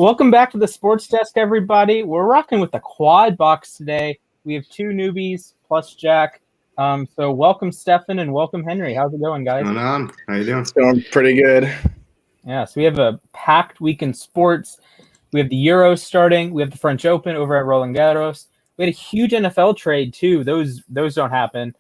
Welcome back to the Sports Desk, everybody. We're rocking with the quad box today. We have two newbies plus Jack. So welcome, Stefan, and welcome, Henry. How's it going, guys? What's going on? How you doing? It's going pretty good. Yeah, so we have a packed week in sports. We have the Euros starting. We have the French Open over at Roland Garros. We had a huge NFL trade, too. Those don't happen.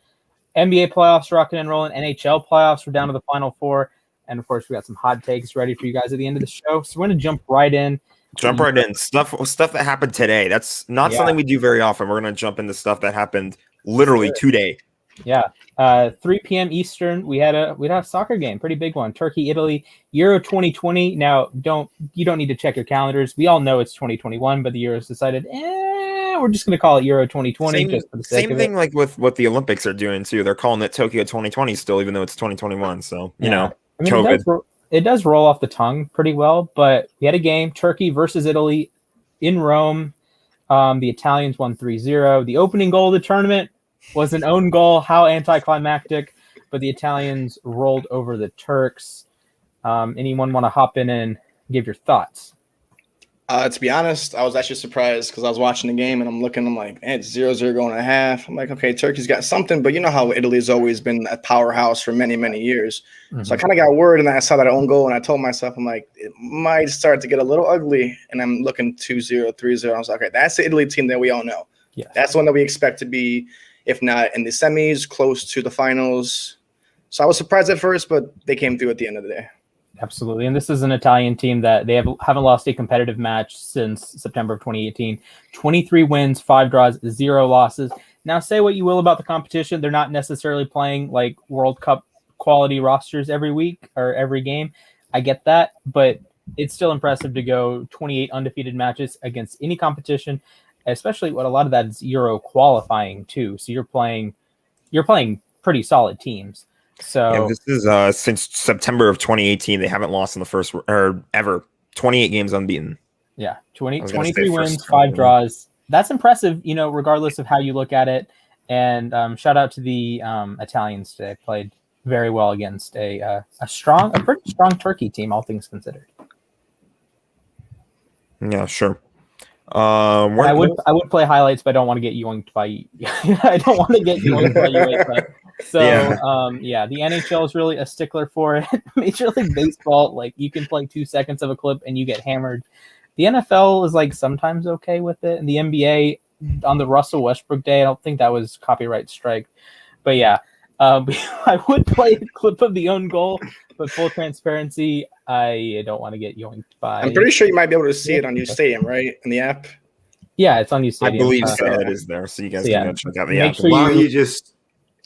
NBA playoffs rocking and rolling. NHL playoffs. We're down to the Final Four. And, of course, we got some hot takes ready for you guys at the end of the show. So we're going to jump right in. Stuff that happened today. That's not something we do very often. We're going to jump into stuff that happened literally today. Yeah. 3 p.m. Eastern, we had a soccer game, pretty big one. Turkey, Italy, Euro 2020. Now, you don't need to check your calendars. We all know it's 2021, but the Euros decided, we're just going to call it Euro 2020 just for the sake of it. Same thing like with what the Olympics are doing too. They're calling it Tokyo 2020 still, even though it's 2021. So, COVID. It does roll off the tongue pretty well, but we had a game, Turkey versus Italy in Rome. The Italians won 3-0. The opening goal of the tournament was an own goal. How anticlimactic, but the Italians rolled over the Turks. Anyone want to hop in and give your thoughts? To be honest, I was actually surprised because I was watching the game and I'm like, it's 0-0 going to half. I'm like, okay, Turkey's got something, but you know how Italy's always been a powerhouse for many, many years. Mm-hmm. So I kind of got worried and I saw that own goal and I told myself, I'm like, it might start to get a little ugly. And I'm looking 2-0, 3-0. I was like, okay, that's the Italy team that we all know. Yeah. That's the one that we expect to be, if not in the semis, close to the finals. So I was surprised at first, but they came through at the end of the day. Absolutely. And this is an Italian team that they haven't lost a competitive match since September of 2018. 23 wins, 5 draws, 0 losses. Now, say what you will about the competition. They're not necessarily playing like World Cup quality rosters every week or every game. I get that, but it's still impressive to go 28 undefeated matches against any competition, especially what a lot of that is Euro qualifying too. So you're playing pretty solid teams. So this is since September of 2018, they haven't lost in the first or ever. 28 games unbeaten. Yeah, 23 wins, 5 draws. That's impressive, regardless of how you look at it. And shout out to the Italians today. Played very well against a pretty strong Turkey team, all things considered. Yeah, sure. I would play highlights, but I don't want to get yoinked by UEFA. So the NHL is really a stickler for it. Major League Baseball, like you can play 2 seconds of a clip and you get hammered. The NFL is like sometimes okay with it, and the NBA on the Russell Westbrook day, I don't think that was copyright strike. But yeah, I would play a clip of the own goal, but full transparency, I don't want to get yoinked by. I'm pretty sure you might be able to see it on your stadium, right? In the app. Yeah, it's on your stadium. I believe so. It is there, so you guys can check out the app. Sure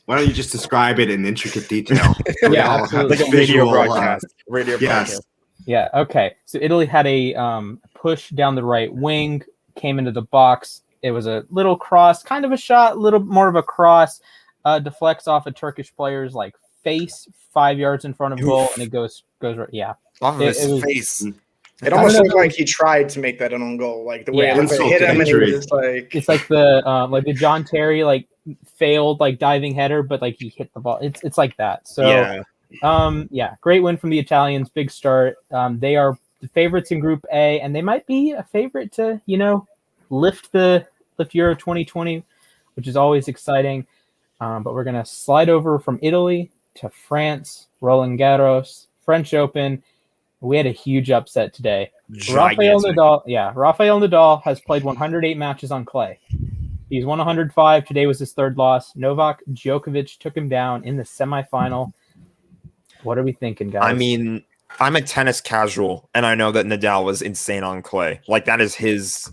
why don't you just describe it in intricate detail? Yeah, absolutely. Like a radio broadcast. Broadcast. Yeah. Okay. So Italy had a push down the right wing, came into the box. It was a little cross, kind of a shot, a little more of a cross. Deflects off a Turkish player's like face 5 yards in front of goal, and it goes right. Yeah, off of his face. It almost looked like he tried to make that an own goal, like the way it hit him, and he was just like it's like the John Terry failed diving header, but he hit the ball. It's like that. So great win from the Italians. Big start. They are the favorites in Group A, and they might be a favorite to lift Euro 2020, which is always exciting. But we're gonna slide over from Italy to France, Roland Garros, French Open. We had a huge upset today. Rafael Nadal has played 108 matches on clay. He's won 105. Today was his 3rd loss. Novak Djokovic took him down in the semifinal. What are we thinking, guys? I mean, I'm a tennis casual, and I know that Nadal was insane on clay. Like that is his.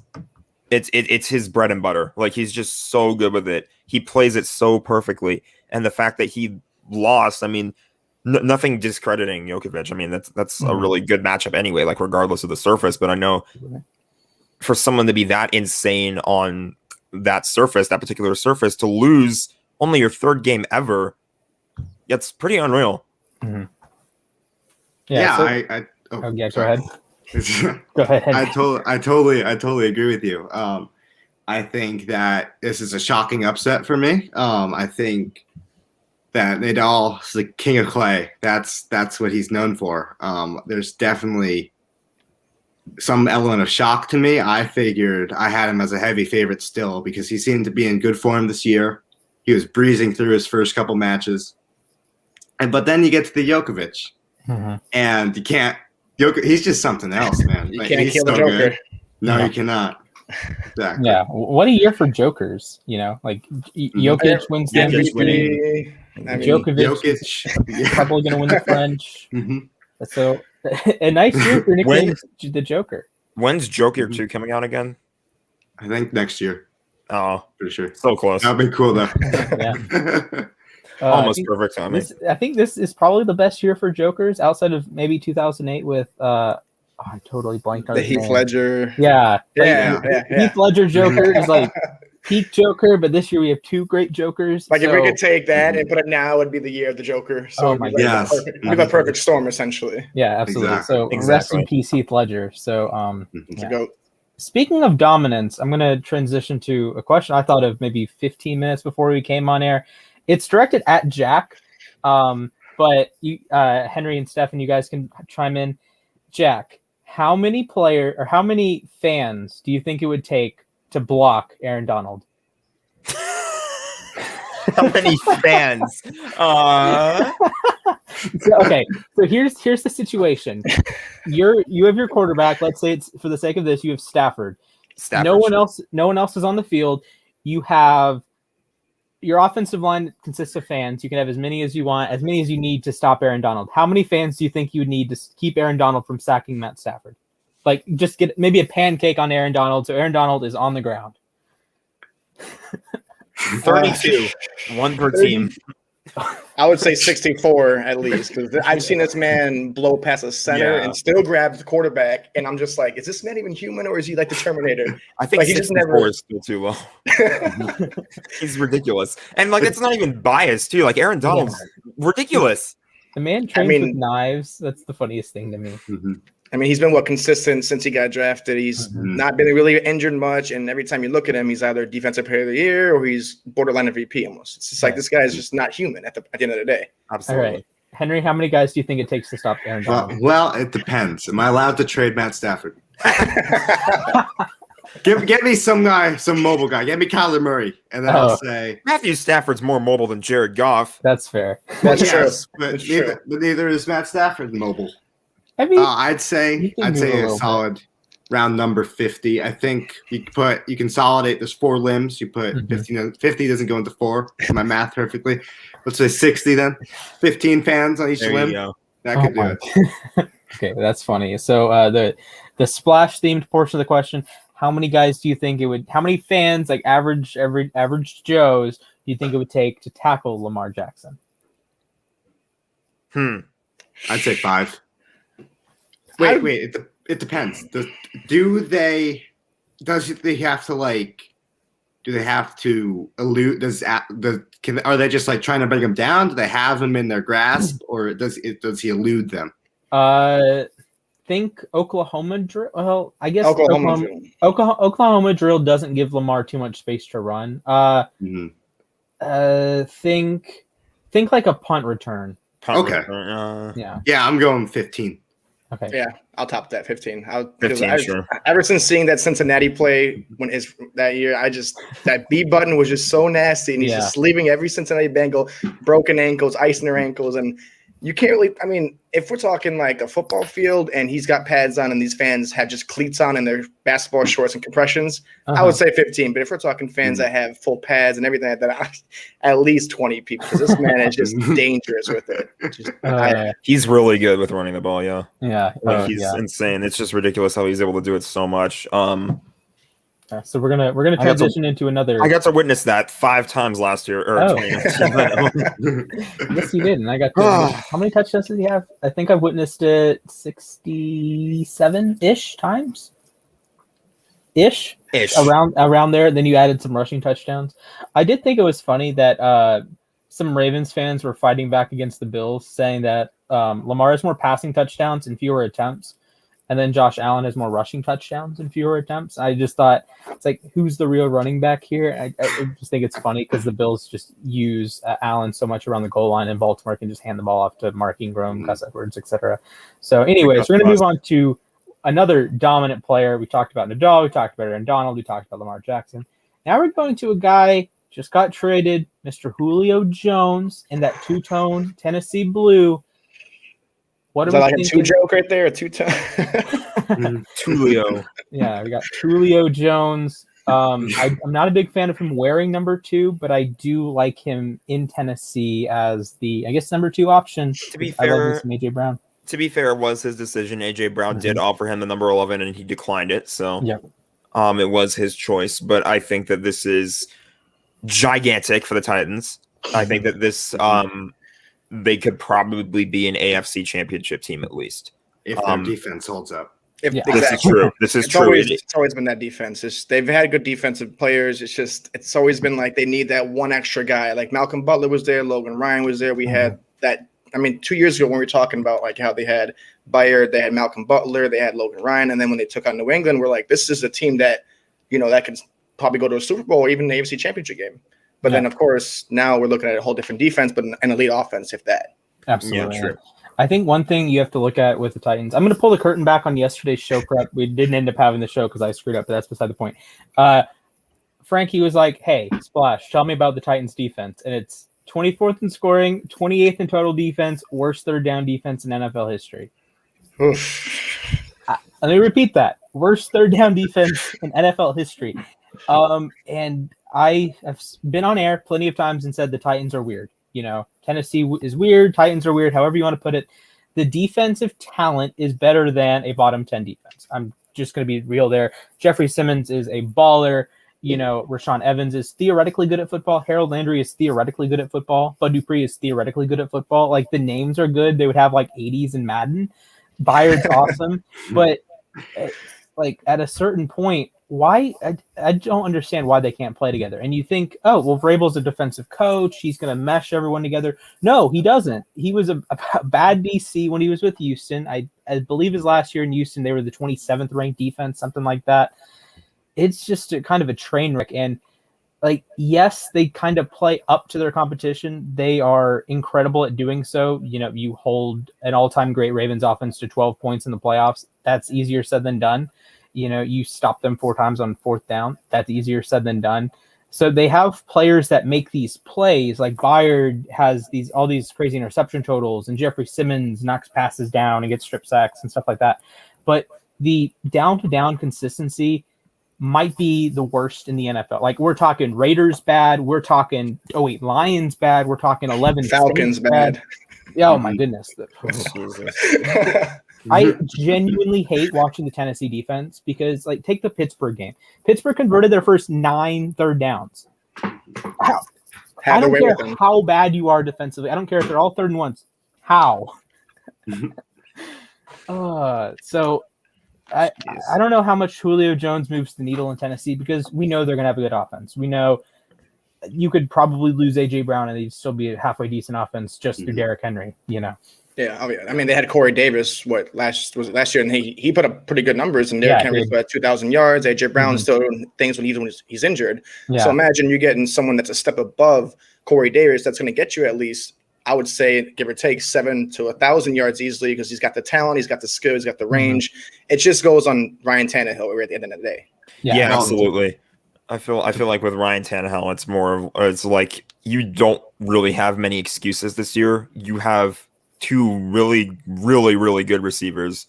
It's his bread and butter. Like he's just so good with it. He plays it so perfectly, and the fact that he lost, I mean. Nothing discrediting Djokovic. I mean, that's a really good matchup anyway, like regardless of the surface. But I know for someone to be that insane on that particular surface, to lose only your 3rd game ever, that's pretty unreal. Mm-hmm. Go ahead. Go ahead. I totally agree with you. I think that this is a shocking upset for me. I think that Nadal is the king of clay. That's what he's known for. There's definitely some element of shock to me. I figured I had him as a heavy favorite still because he seemed to be in good form this year. He was breezing through his first couple matches. But then you get to the Djokovic, and you can't. He's just something else, man. You can't kill the Joker. Good. No, you cannot. Exactly. Yeah, what a year for Jokers. Like Jokic wins the MVP. Djokovic is probably going to win the French. So a nice year for nicknaming the Joker. When's Joker 2 coming out again? I think next year. Oh, pretty sure. So close. That'd be cool though. Yeah. Almost perfect timing. I think this is probably the best year for Jokers outside of maybe 2008 with I totally blanked on the Heath Ledger. Yeah. Heath Ledger Joker is like peak Joker, but this year we have two great Jokers. Like if we could take that and put it now, it'd be the year of the Joker. So oh my god, it'd be the perfect storm essentially. Yeah, absolutely. Exactly. So rest in peace, Heath Ledger. So Speaking of dominance, I'm going to transition to a question I thought of maybe 15 minutes before we came on air. It's directed at Jack, but you, Henry and Stefan, you guys can chime in. Jack, how many fans do you think it would take to block Aaron Donald? How many fans? So here's the situation. You have your quarterback. Let's say it's for the sake of this, you have Stafford. No one else is on the field. You have your offensive line consists of fans. You can have as many as you want, as many as you need to stop Aaron Donald. How many fans do you think you would need to keep Aaron Donald from sacking Matt Stafford? Like, just get maybe a pancake on Aaron Donald so Aaron Donald is on the ground. 32, one per team. I would say 64 at least, because I've seen this man blow past a center and still grab the quarterback, and I'm just like, is this man even human, or is he like the Terminator? I think he just never is still too low. He's ridiculous, and like it's not even biased too. Like Aaron Donald's ridiculous. The man trains with knives. That's the funniest thing to me. Mm-hmm. I mean, he's been consistent since he got drafted. He's not been really injured much, and every time you look at him, he's either defensive player of the year or he's borderline MVP almost. It's just like this guy is just not human at the end of the day. Absolutely. All right. Henry, how many guys do you think it takes to stop Aaron Donald? Well, it depends. Am I allowed to trade Matt Stafford? Get me some mobile guy. Get me Kyler Murray, and then I'll say Matthew Stafford's more mobile than Jared Goff. That's fair. That's true. But neither is Matt Stafford mobile. I mean, I'd say a solid round number 50. I think you can consolidate. There's 4 limbs. You put 50 doesn't go into 4. My math perfectly. Let's say 60 then. 15 fans on each limb. That could do it. Okay, that's funny. So the splash themed portion of the question: how many guys do you think it would? How many fans, like average Joes, do you think it would take to tackle Lamar Jackson? I'd say 5. Wait. It depends. Do they have to elude? Are they just like trying to bring him down? Do they have him in their grasp, or does he elude them? Think Oklahoma drill. Well, I guess Oklahoma drill doesn't give Lamar too much space to run. Think like a punt return. Yeah, I'm going 15. Okay. Yeah, I'll top that 15. 15, sure. Ever since seeing that Cincinnati play that year, that B button was just so nasty, and he's just leaving every Cincinnati Bengal broken ankles, ice in their ankles, and you can't really. I mean, if we're talking like a football field and he's got pads on and these fans have just cleats on and their basketball shorts and compressions, I would say 15. But if we're talking fans that have full pads and everything like that, at least 20 people, because this man is just dangerous with it. He's really good with running the ball. He's insane. It's just ridiculous how he's able to do it so much. So we're gonna transition into another. I got to witness that 5 times last year. 2019. Yes, you did. And I got how many touchdowns did he have? I think I've witnessed it 67-ish times. Ish. Around there. Then you added some rushing touchdowns. I did think it was funny that some Ravens fans were fighting back against the Bills, saying that Lamar has more passing touchdowns and fewer attempts. And then Josh Allen has more rushing touchdowns and fewer attempts. I just thought, it's like, who's the real running back here? I just think it's funny because the Bills just use Allen so much around the goal line, and Baltimore can just hand the ball off to Mark Ingram, Gus Edwards, etc. So anyways, we're going to move on to another dominant player. We talked about Nadal, we talked about Aaron Donald, we talked about Lamar Jackson. Now we're going to a guy just got traded, Mr. Julio Jones, in that two-tone Tennessee blue. What Is are that we like thinking? a 2 joke right there? A 2-tone? Two-lio. Yeah, we got Julio Jones. I'm not a big fan of him wearing number 2, but I do like him in Tennessee as the, I guess, number 2 option. To be I love fair, me some AJ Brown. To be fair, it was his decision. AJ Brown did offer him the number 11, and he declined it. So, it was his choice. But I think that this is gigantic for the Titans. I think that this, they could probably be an AFC Championship team at least if their defense holds up. Exactly. This is true. This is true. It's always been that defense. They've had good defensive players. It's always been like they need that one extra guy. Like Malcolm Butler was there, Logan Ryan was there. We had that. I mean, 2 years ago when we were talking about like how they had Bayard, they had Malcolm Butler, they had Logan Ryan, and then when they took on New England, we're like, this is a team that, that could probably go to a Super Bowl or even the AFC Championship game. But then, of course, now we're looking at a whole different defense, but an elite offense, if that. Absolutely. Yeah, true. I think one thing you have to look at with the Titans, I'm going to pull the curtain back on yesterday's show prep. We didn't end up having the show because I screwed up, but that's beside the point. Frankie was like, hey, Splash, tell me about the Titans defense. And it's 24th in scoring, 28th in total defense, worst third down defense in NFL history. Let me repeat that. Worst third down defense in NFL history. And I have been on air plenty of times and said the Titans are weird. Tennessee is weird. Titans are weird. However you want to put it. The defensive talent is better than a bottom 10 defense. I'm just going to be real there. Jeffrey Simmons is a baller. Rashaan Evans is theoretically good at football. Harold Landry is theoretically good at football. Bud Dupree is theoretically good at football. Like, the names are good. They would have, 80s in Madden. Bayard's awesome. But, at a certain point, why I don't understand why they can't play together. And you think, oh, well, Vrabel's a defensive coach. He's going to mesh everyone together. No, he doesn't. He was a bad DC when he was with Houston. I believe his last year in Houston, they were the 27th ranked defense, something like that. It's just kind of a train wreck. And yes, they kind of play up to their competition. They are incredible at doing so. You hold an all-time great Ravens offense to 12 points in the playoffs. That's easier said than done. You stop them 4 times on 4th down. That's easier said than done. So they have players that make these plays. Like Bayard has all these crazy interception totals, and Jeffrey Simmons knocks passes down and gets strip sacks and stuff like that. But the down-to-down consistency might be the worst in the NFL. We're talking Raiders bad. We're talking Lions bad. We're talking 11 Falcons bad. Oh my goodness. I genuinely hate watching the Tennessee defense because, take the Pittsburgh game. Pittsburgh converted their first 9 third downs. I don't care how bad you are defensively. I don't care if they're all 3rd and 1s. How? So I don't know how much Julio Jones moves the needle in Tennessee because we know they're going to have a good offense. We know you could probably lose AJ Brown and they'd still be a halfway decent offense just through Derrick Henry. Yeah, I mean, they had Corey Davis. Last year, and he put up pretty good numbers. And Derrick Henry put 2,000 yards. AJ Brown still doing things when he's injured. Yeah. So imagine you getting someone that's a step above Corey Davis. That's going to get you at least, I would say, give or take 7 to 1,000 yards easily because he's got the talent, he's got the skill, he's got the range. It just goes on Ryan Tannehill at the end of the day. Yeah, absolutely. I feel like with Ryan Tannehill, it's like you don't really have many excuses this year. You have 2 really, really, really good receivers.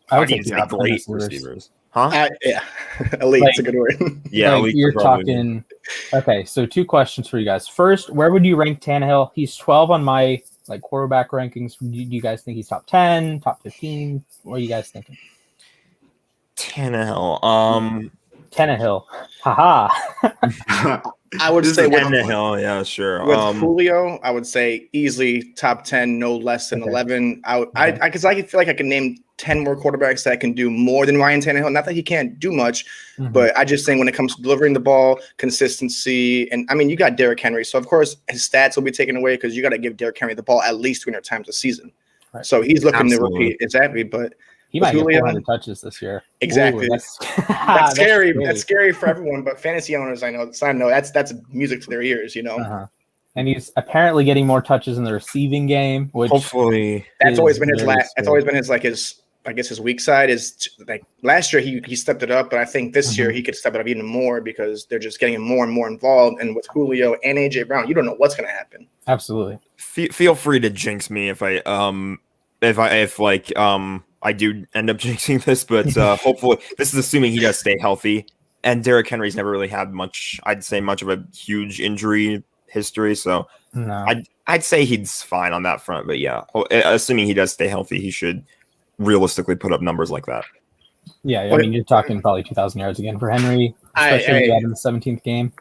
I would say great receivers. Yeah, elite's a good word. Yeah, you're talking. Okay, so 2 questions for you guys. First, where would you rank Tannehill? He's 12 on my quarterback rankings. Do you guys think he's top 10, top 15? What are you guys thinking? Tannehill. Haha. I would say with Tannehill, yeah, sure. With Julio, I would say easily top 10, no less than 11. Because I feel like I can name 10 more quarterbacks that can do more than Ryan Tannehill. Not that he can't do much, but I just think when it comes to delivering the ball, consistency, and I mean, you got Derrick Henry. So, of course, his stats will be taken away because you got to give Derrick Henry the ball at least 300 times a season. Right. So he's looking to repeat. Exactly, but he might get 400 touches this year. Exactly. Ooh, that's scary. That's scary for everyone, but fantasy owners, I know that's music to their ears, And he's apparently getting more touches in the receiving game, which hopefully that's always been his I guess his weak side is like last year he stepped it up, but I think this year he could step it up even more because they're just getting him more and more involved. And with Julio and AJ Brown, you don't know what's going to happen. Absolutely. Feel free to jinx me if I do end up jinxing this, but hopefully this is assuming he does stay healthy. And Derrick Henry's never really had much of a huge injury history, so No. I'd say he's fine on that front. But yeah, assuming he does stay healthy, he should realistically put up numbers like that. Yeah, I mean, you're talking probably 2,000 yards again for Henry, especially in the 17th game.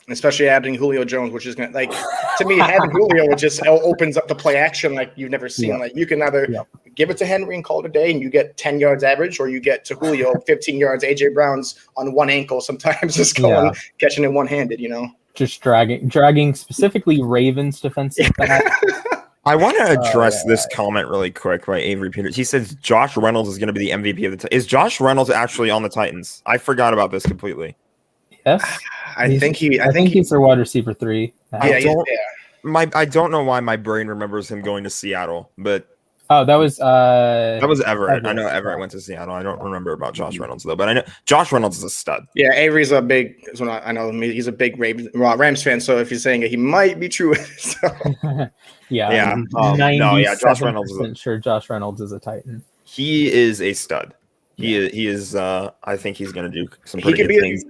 Especially adding Julio Jones, which is going to, like, to me, having Julio, it just opens up the play action like you've never seen. Like, you can either give it to Henry and call it a day and you get 10 yards average, or you get to Julio 15 yards, AJ Brown's on one ankle sometimes just going, catching it one-handed, you know? Just dragging specifically Ravens defensive back. I want to address this comment really quick by Avery Peters. He says Josh Reynolds is going to be the MVP of the Titans. Is Josh Reynolds actually on the Titans? I forgot about this completely. Yes, I think he's their wide receiver 3. I don't know why my brain remembers him going to Seattle, but that was Everett. I know Everett went to Seattle. I don't remember about Josh Reynolds though, but I know Josh Reynolds is a stud. Yeah, Avery's a big. I know he's a big Rams fan. So if you're saying it, he might be true. So. Yeah. Josh Reynolds is sure Josh Reynolds is a Titan. He is a stud. He is. I think he's going to do some pretty good things.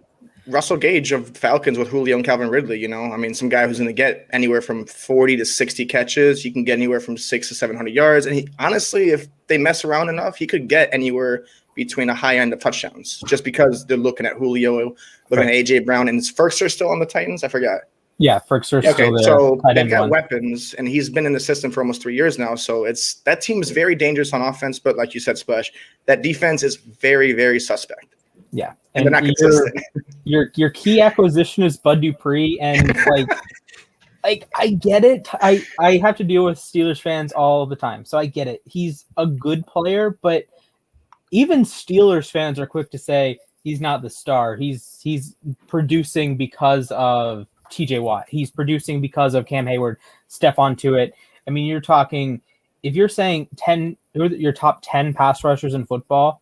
Russell Gage of Falcons with Julio and Calvin Ridley, you know, I mean, some guy who's going to get anywhere from 40 to 60 catches. He can get anywhere from 600 to 700 yards. And honestly, if they mess around enough, he could get anywhere between a high end of touchdowns just because they're looking at Julio, looking at AJ Brown, and is Ferkser still on the Titans? I forgot. Yeah, Ferkser's still there. So they've got weapons, and he's been in the system for almost 3 years now. So that team is very dangerous on offense, but like you said, Splash, that defense is very, very suspect. Yeah, and they're not consistent. Your key acquisition is Bud Dupree, and like I get it. I have to deal with Steelers fans all the time, so I get it. He's a good player, but even Steelers fans are quick to say he's not the star. He's producing because of T.J. Watt. He's producing because of Cam Hayward, Stephon Tuitt. I mean, you're talking if you're saying your top 10 pass rushers in football.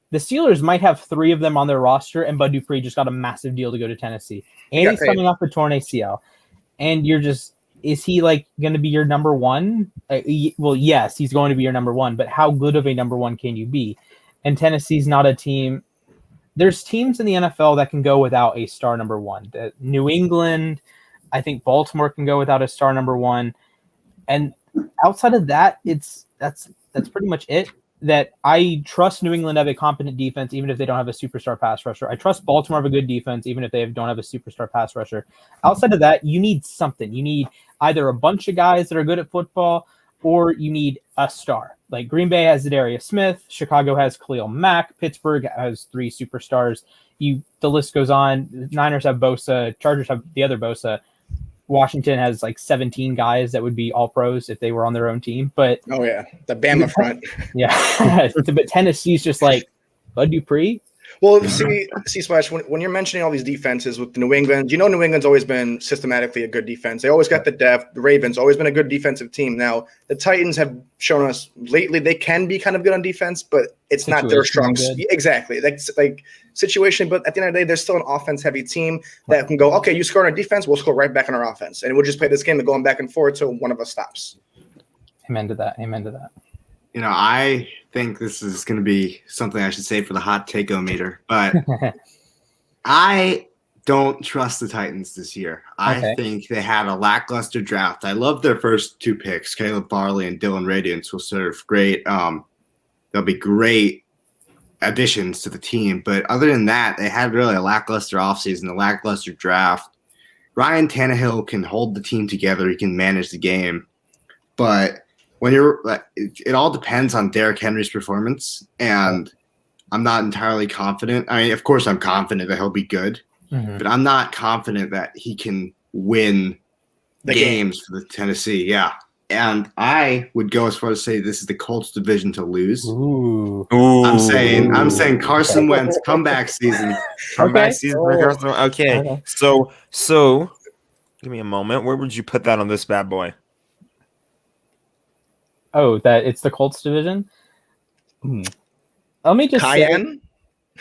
The Steelers might have 3 of them on their roster, and Bud Dupree just got a massive deal to go to Tennessee. And he's coming off a torn ACL. And is he like going to be your number one? Well, yes, he's going to be your number one, but how good of a number one can you be? And Tennessee's not a team. There's teams in the NFL that can go without a star number one. New England, I think Baltimore can go without a star number one. And outside of that, that's pretty much it. That I trust New England have a competent defense, even if they don't have a superstar pass rusher. I trust Baltimore have a good defense, even if they don't have a superstar pass rusher. Outside of that, you need something. You need either a bunch of guys that are good at football, or you need a star. Like Green Bay has Zadarius Smith, Chicago has Khalil Mack, Pittsburgh has 3 superstars. The list goes on. Niners have Bosa, Chargers have the other Bosa. Washington has like 17 guys that would be all pros if they were on their own team. But the Bama front. Yeah. But Tennessee's just like Bud Dupree. Well, see, Splash, when you're mentioning all these defenses with the New England, you know New England's always been systematically a good defense. They always got the depth. The Ravens always been a good defensive team. Now, the Titans have shown us lately they can be kind of good on defense, but it's not their strong. Exactly. That's like situation, but at the end of the day, they're still an offense-heavy team that can go, okay, you score on defense, we'll score right back on our offense. And we'll just play this game of going back and forth till one of us stops. Amen to that. You know, I think this is going to be something I should say for the hot take-o-meter, but I don't trust the Titans this year. I think they had a lackluster draft. I love their first 2 picks. Caleb Farley and Dylan Radiance will serve great. They'll be great additions to the team. But other than that, they had really a lackluster offseason, a lackluster draft. Ryan Tannehill can hold the team together. He can manage the game. But it all depends on Derrick Henry's performance, and I'm not entirely confident. I mean, of course, I'm confident that he'll be good, but I'm not confident that he can win the games for the Tennessee. Yeah, and I would go as far as say this is the Colts division to lose. Ooh. I'm saying Carson Wentz comeback season. Comeback season for Carson. Okay. So, give me a moment. Where would you put that on this bad boy? Oh, that it's the Colts division. Let me just Cayenne.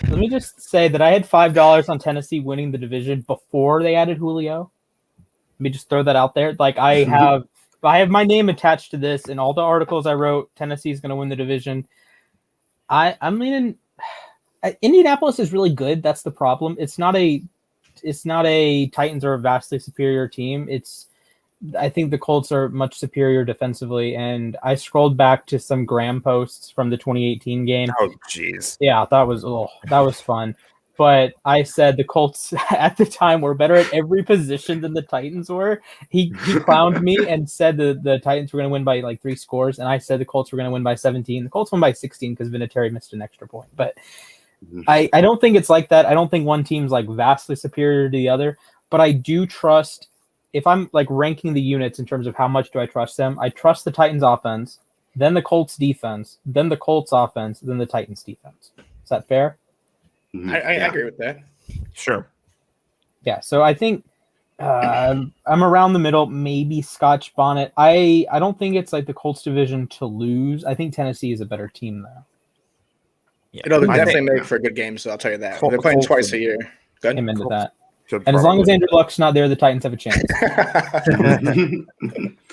Let me just say that I had $5 on Tennessee winning the division before they added Julio. Let me just throw that out there. Like I have my name attached to this in all the articles I wrote. Tennessee's going to win the division. I'm leaning. Indianapolis is really good. That's the problem. It's not a Titans are a vastly superior team. I think the Colts are much superior defensively, and I scrolled back to some Graham posts from the 2018 game. Oh, jeez. Yeah, that was fun. But I said the Colts at the time were better at every position than the Titans were. He clowned me and said the Titans were going to win by like 3 scores, and I said the Colts were going to win by 17. The Colts won by 16 because Vinatieri missed an extra point. But I don't think it's like that. I don't think one team's like vastly superior to the other. But I do trust. If I'm like ranking the units in terms of how much do I trust them, I trust the Titans offense, then the Colts defense, then the Colts offense, then the Titans defense. Is that fair? I agree with that. Sure. Yeah. So I think I'm around the middle, maybe Scotch Bonnet. I don't think it's like the Colts division to lose. I think Tennessee is a better team though. Yeah. They definitely make for a good game, so I'll tell you that. They're playing twice a year. Good. Amen to that. And as long as Andrew Luck's not there, the Titans have a chance.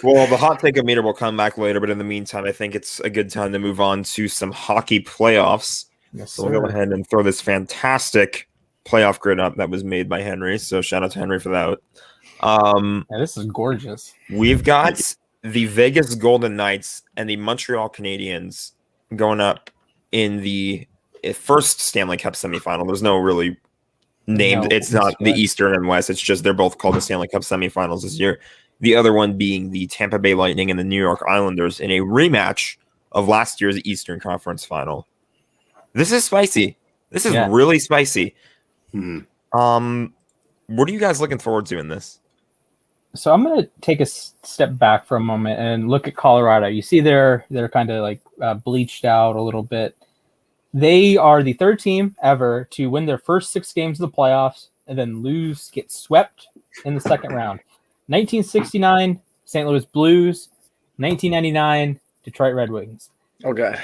Well, the hot take meter will come back later, but in the meantime, I think it's a good time to move on to some hockey playoffs. Yes, so we'll go ahead and throw this fantastic playoff grid up that was made by Henry. So shout out to Henry for that. Yeah, this is gorgeous. We've got the Vegas Golden Knights and the Montreal Canadiens going up in the first Stanley Cup semifinal. There's no really named. It's not the Eastern and West. It's just they're both called the Stanley Cup semifinals this year. The other one being the Tampa Bay Lightning and the New York Islanders in a rematch of last year's Eastern Conference final. This is spicy. This is really spicy. What are you guys looking forward to in this? So I'm going to take a step back for a moment and look at Colorado. You see they're kind of like bleached out a little bit. They are the third team ever to win their first 6 games of the playoffs and then get swept in the second round. 1969, St. Louis Blues. 1999, Detroit Red Wings. Okay.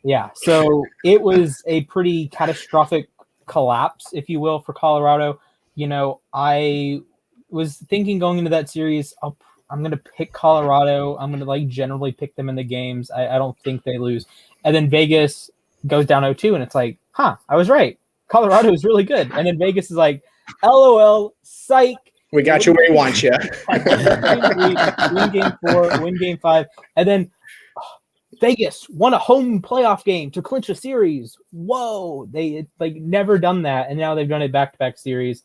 Yeah, so it was a pretty catastrophic collapse, if you will, for Colorado. You know, I was thinking going into that series, I'm going to pick Colorado. I'm going to like generally pick them in the games. I don't think they lose. And then Vegas goes down 0-2, and it's like, I was right. Colorado is really good. And then Vegas is like, LOL, psych. We got you where we want you. Win game 4, win game 5. And then Vegas won a home playoff game to clinch a series. Whoa. They like never done that. And now they've done a back-to-back series.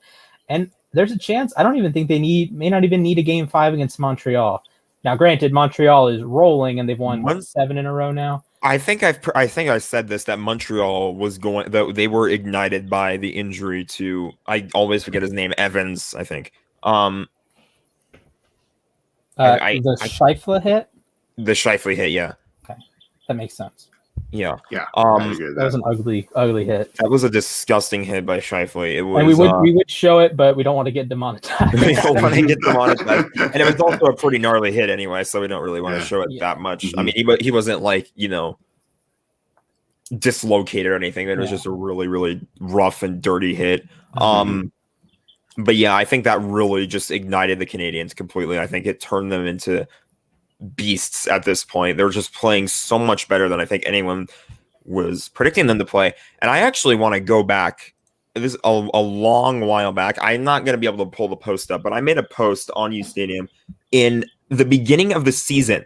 And there's a chance. I don't even think they may not even need a game 5 against Montreal. Now, granted, Montreal is rolling and they've won 7 in a row now. I think I said this, that Montreal was going, that they were ignited by the injury to, I always forget his name, Evans, I think. The Scheifele hit? The Scheifele hit, yeah. Okay. That makes sense. Yeah. Yeah. That was an ugly hit. That was a disgusting hit by Scheifele. It was, and we would show it, but we don't want to get demonetized. We don't want to get demonetized. And it was also a pretty gnarly hit anyway, so we don't really want to show it that much. I mean, he wasn't like, dislocated or anything. It was just a really, really rough and dirty hit. But yeah, I think that really just ignited the Canadiens completely. I think it turned them into beasts at this point. They're just playing so much better than I think anyone was predicting them to play. And I actually want to go back. This is a long while back. I'm not going to be able to pull the post up, but I made a post on U Stadium in the beginning of the season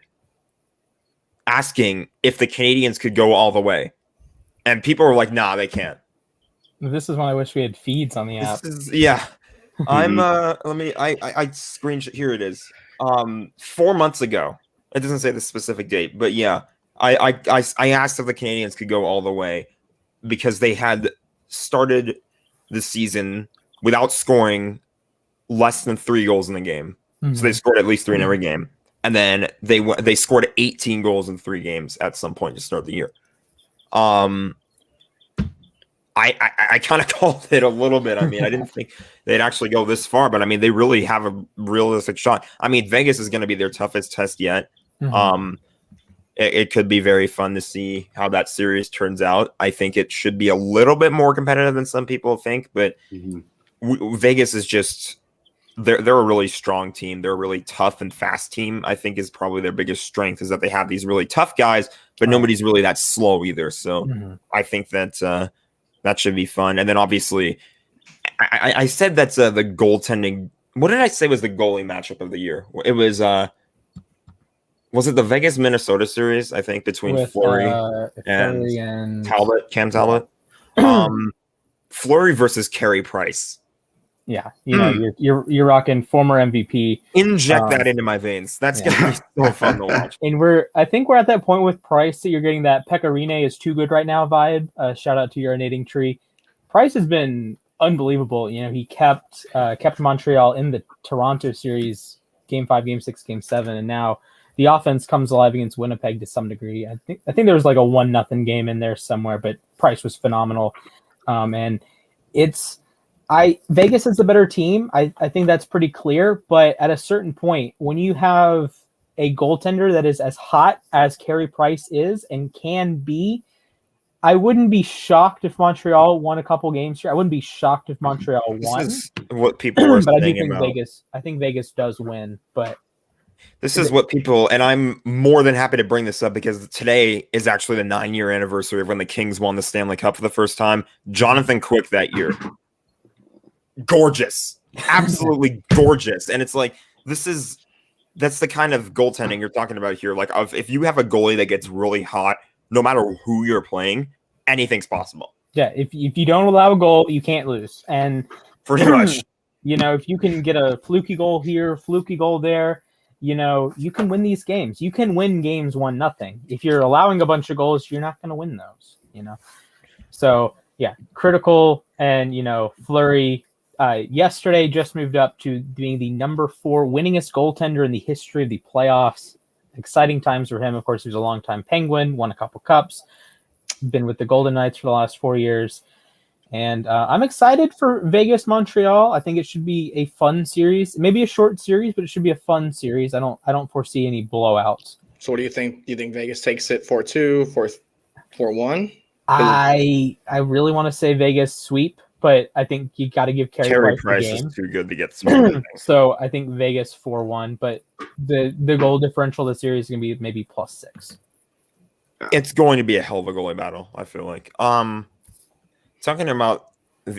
asking if the Canadiens could go all the way. And people were like, nah, they can't. This is when I wish we had feeds on the app. I screenshot, here it is. 4 months ago. It doesn't say the specific date, but yeah, I asked if the Canadiens could go all the way because they had started the season without scoring less than 3 goals in the game. So they scored at least 3 in every game. And then they scored 18 goals in 3 games at some point to start the year. I kind of called it a little bit. I mean, I didn't think they'd actually go this far, but I mean, they really have a realistic shot. I mean, Vegas is going to be their toughest test yet. it could be very fun to see how that series turns out. I think it should be a little bit more competitive than some people think, but Vegas is just they're a really strong team. They're a really tough and fast team. I think is probably their biggest strength is that they have these really tough guys, but nobody's really that slow either. So I think that that should be fun. And then obviously, I said that's the goaltending. What did I say was the goalie matchup of the year? It was it the Vegas Minnesota series? I think between Fleury and Talbot, Cam Talbot. Fleury versus Carey Price. Yeah, you're rocking former MVP. Inject that into my veins. That's gonna be so fun to watch. And I think we're at that point with Price that you're getting that Pecorine is too good right now vibe. Shout out to Urinating Tree. Price has been unbelievable. He kept Montreal in the Toronto series, Game 5, Game 6, Game 7, and now the offense comes alive against Winnipeg to some degree. I think there was like a 1-0 game in there somewhere, but Price was phenomenal. And Vegas is the better team. I think that's pretty clear. But at a certain point, when you have a goaltender that is as hot as Carey Price is and can be, I wouldn't be shocked if Montreal won a couple games here. I wouldn't be shocked if Montreal won. This is what people are but saying about. I think Vegas does win, but this is what people, and I'm more than happy to bring this up because today is actually the 9-year anniversary of when the Kings won the Stanley Cup for the first time. Jonathan Quick that year. Gorgeous. Absolutely gorgeous. And it's like, that's the kind of goaltending you're talking about here. Like, if you have a goalie that gets really hot, no matter who you're playing, anything's possible. Yeah, if you don't allow a goal, you can't lose. And pretty much, if you can get a fluky goal here, fluky goal there, you can win these games. You can win games 1-0. If you're allowing a bunch of goals, you're not going to win those. So yeah, critical. And Fleury yesterday just moved up to being the number 4 winningest goaltender in the history of the playoffs. Exciting times for him. Of course, he was a longtime Penguin, won a couple cups, been with the Golden Knights for the last 4 years. And I'm excited for Vegas Montreal. I think it should be a fun series. Maybe a short series, but it should be a fun series. I don't foresee any blowouts. So what do you think? Do you think Vegas takes it 4-2, 4-1? I really want to say Vegas sweep, but I think you got to give Carey Price the game. Is too good to get swept. So I think Vegas 4-1, but the goal differential of the series is going to be maybe +6. It's going to be a hell of a goalie battle, I feel like. Talking about,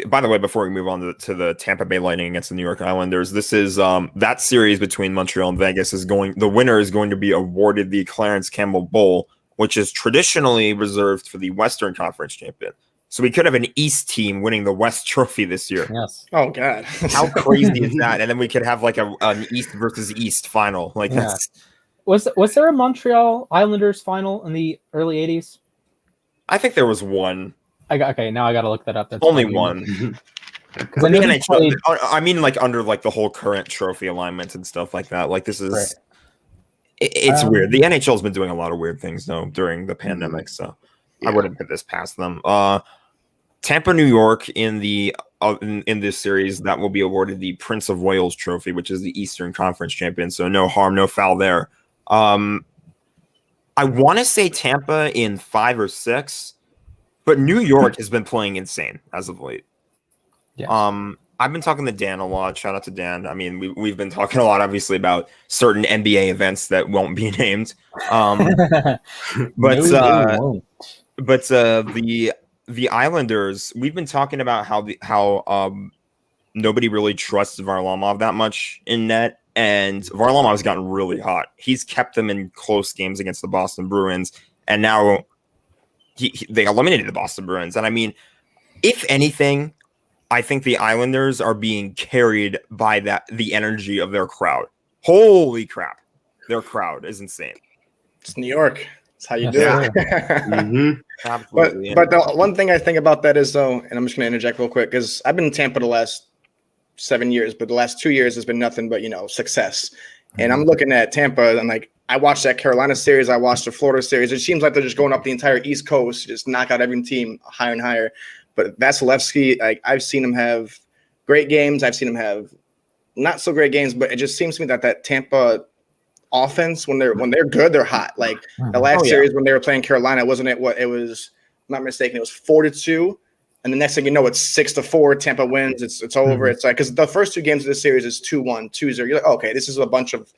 by the way, before we move on to the Tampa Bay Lightning against the New York Islanders, this is that series between Montreal and Vegas the winner is going to be awarded the Clarence Campbell Bowl, which is traditionally reserved for the Western Conference champion. So we could have an East team winning the West Trophy this year. Yes. Oh God. How crazy is that? And then we could have like an East versus East final. Like that's. Was there a Montreal Islanders final in the early 80s? I think there was one. Okay, now I got to look that up. That's only one. Because I mean, like under like the whole current trophy alignment and stuff like that. Like this is, right. It's weird. The NHL's been doing a lot of weird things though during the pandemic, so I wouldn't put this past them. Tampa, New York in this series that will be awarded the Prince of Wales Trophy, which is the Eastern Conference champion. So no harm, no foul there. I want to say Tampa in 5 or 6. But New York has been playing insane as of late. Yeah. I've been talking to Dan a lot. Shout out to Dan. I mean, we've been talking a lot, obviously, about certain NBA events that won't be named. But the Islanders, we've been talking about how nobody really trusts Varlamov that much in net, and Varlamov has gotten really hot. He's kept them in close games against the Boston Bruins, and now. They eliminated the Boston Bruins. And I mean, if anything, I think the Islanders are being carried by the energy of their crowd. Holy crap. Their crowd is insane. It's New York. That's how you do it. Absolutely. But the one thing I think about that is, though, and I'm just going to interject real quick, because I've been in Tampa the last 7 years, but the last 2 years has been nothing but, success. And I'm looking at Tampa and like, I watched that Carolina series. I watched the Florida series. It seems like they're just going up the entire East Coast, just knock out every team higher and higher. But Vasilevsky, like I've seen him have great games. I've seen him have not so great games, but it just seems to me that Tampa offense when they're good, they're hot. Like the last series when they were playing Carolina, wasn't it? What it was, I'm not mistaken, it was 4-2, and the next thing you know, it's 6-4. Tampa wins. It's over. It's like because the first 2 games of this series is 2-1, 2-0. You're like, okay, this is a bunch of.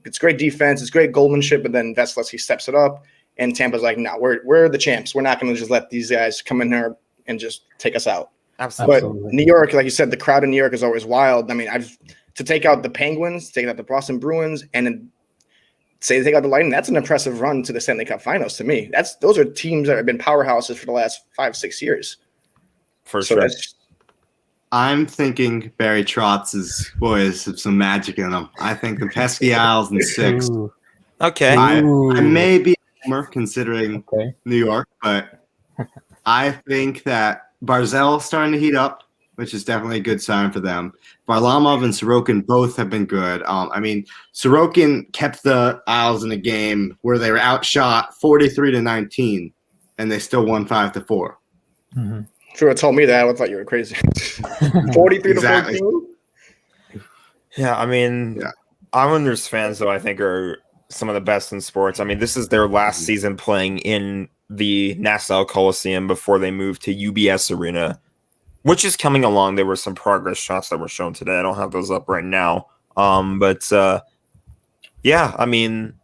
It's great defense. It's great goalmanship, but then Vasilevsky steps it up, and Tampa's like, no, we're the champs. We're not going to just let these guys come in here and just take us out. Absolutely. But New York, like you said, the crowd in New York is always wild. I mean, to take out the Penguins, take out the Boston Bruins, and then say they take out the Lightning, that's an impressive run to the Stanley Cup Finals to me. Those are teams that have been powerhouses for the last 5-6 years. For sure. I'm thinking Barry Trotz's boys have some magic in them. I think the Pesky Isles in 6. Okay. I may be more considering New York, but I think that Barzell's starting to heat up, which is definitely a good sign for them. Varlamov and Sorokin both have been good. I mean, Sorokin kept the Isles in a game where they were outshot 43-19, and they still won 5-4. Mm-hmm. If you would have told me that, I would have thought you were crazy. 43-14? Yeah, I mean, Islanders fans, though, I think are some of the best in sports. I mean, this is their last season playing in the Nassau Coliseum before they moved to UBS Arena, which is coming along. There were some progress shots that were shown today. I don't have those up right now. But I mean,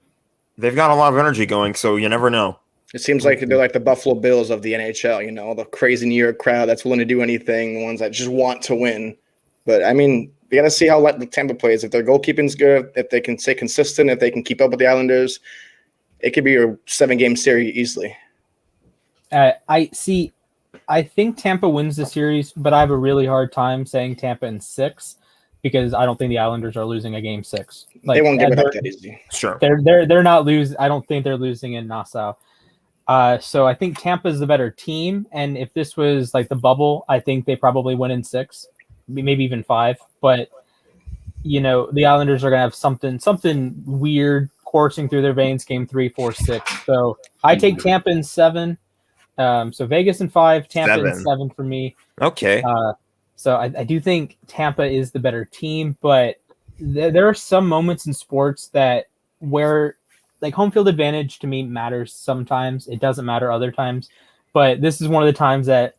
they've got a lot of energy going, so you never know. It seems like they're like the Buffalo Bills of the NHL, the crazy New York crowd that's willing to do anything, the ones that just want to win. But, I mean, we got to see how the Tampa plays. If their goalkeeping's good, if they can stay consistent, if they can keep up with the Islanders, it could be a 7-game series easily. I think Tampa wins the series, but I have a really hard time saying Tampa in 6 because I don't think the Islanders are losing a game 6. Like, they won't give it up that easy. Sure. They're not losing. I don't think they're losing in Nassau. So I think Tampa's the better team, and if this was like the bubble, I think they probably win in 6, maybe even 5. But the Islanders are gonna have something weird coursing through their veins. Game 3, 4, 6. So I take Tampa in 7. So Vegas in 5, Tampa in 7 for me. Okay. So I do think Tampa is the better team, but there are some moments in sports where like home field advantage to me matters sometimes. It doesn't matter other times, but this is one of the times that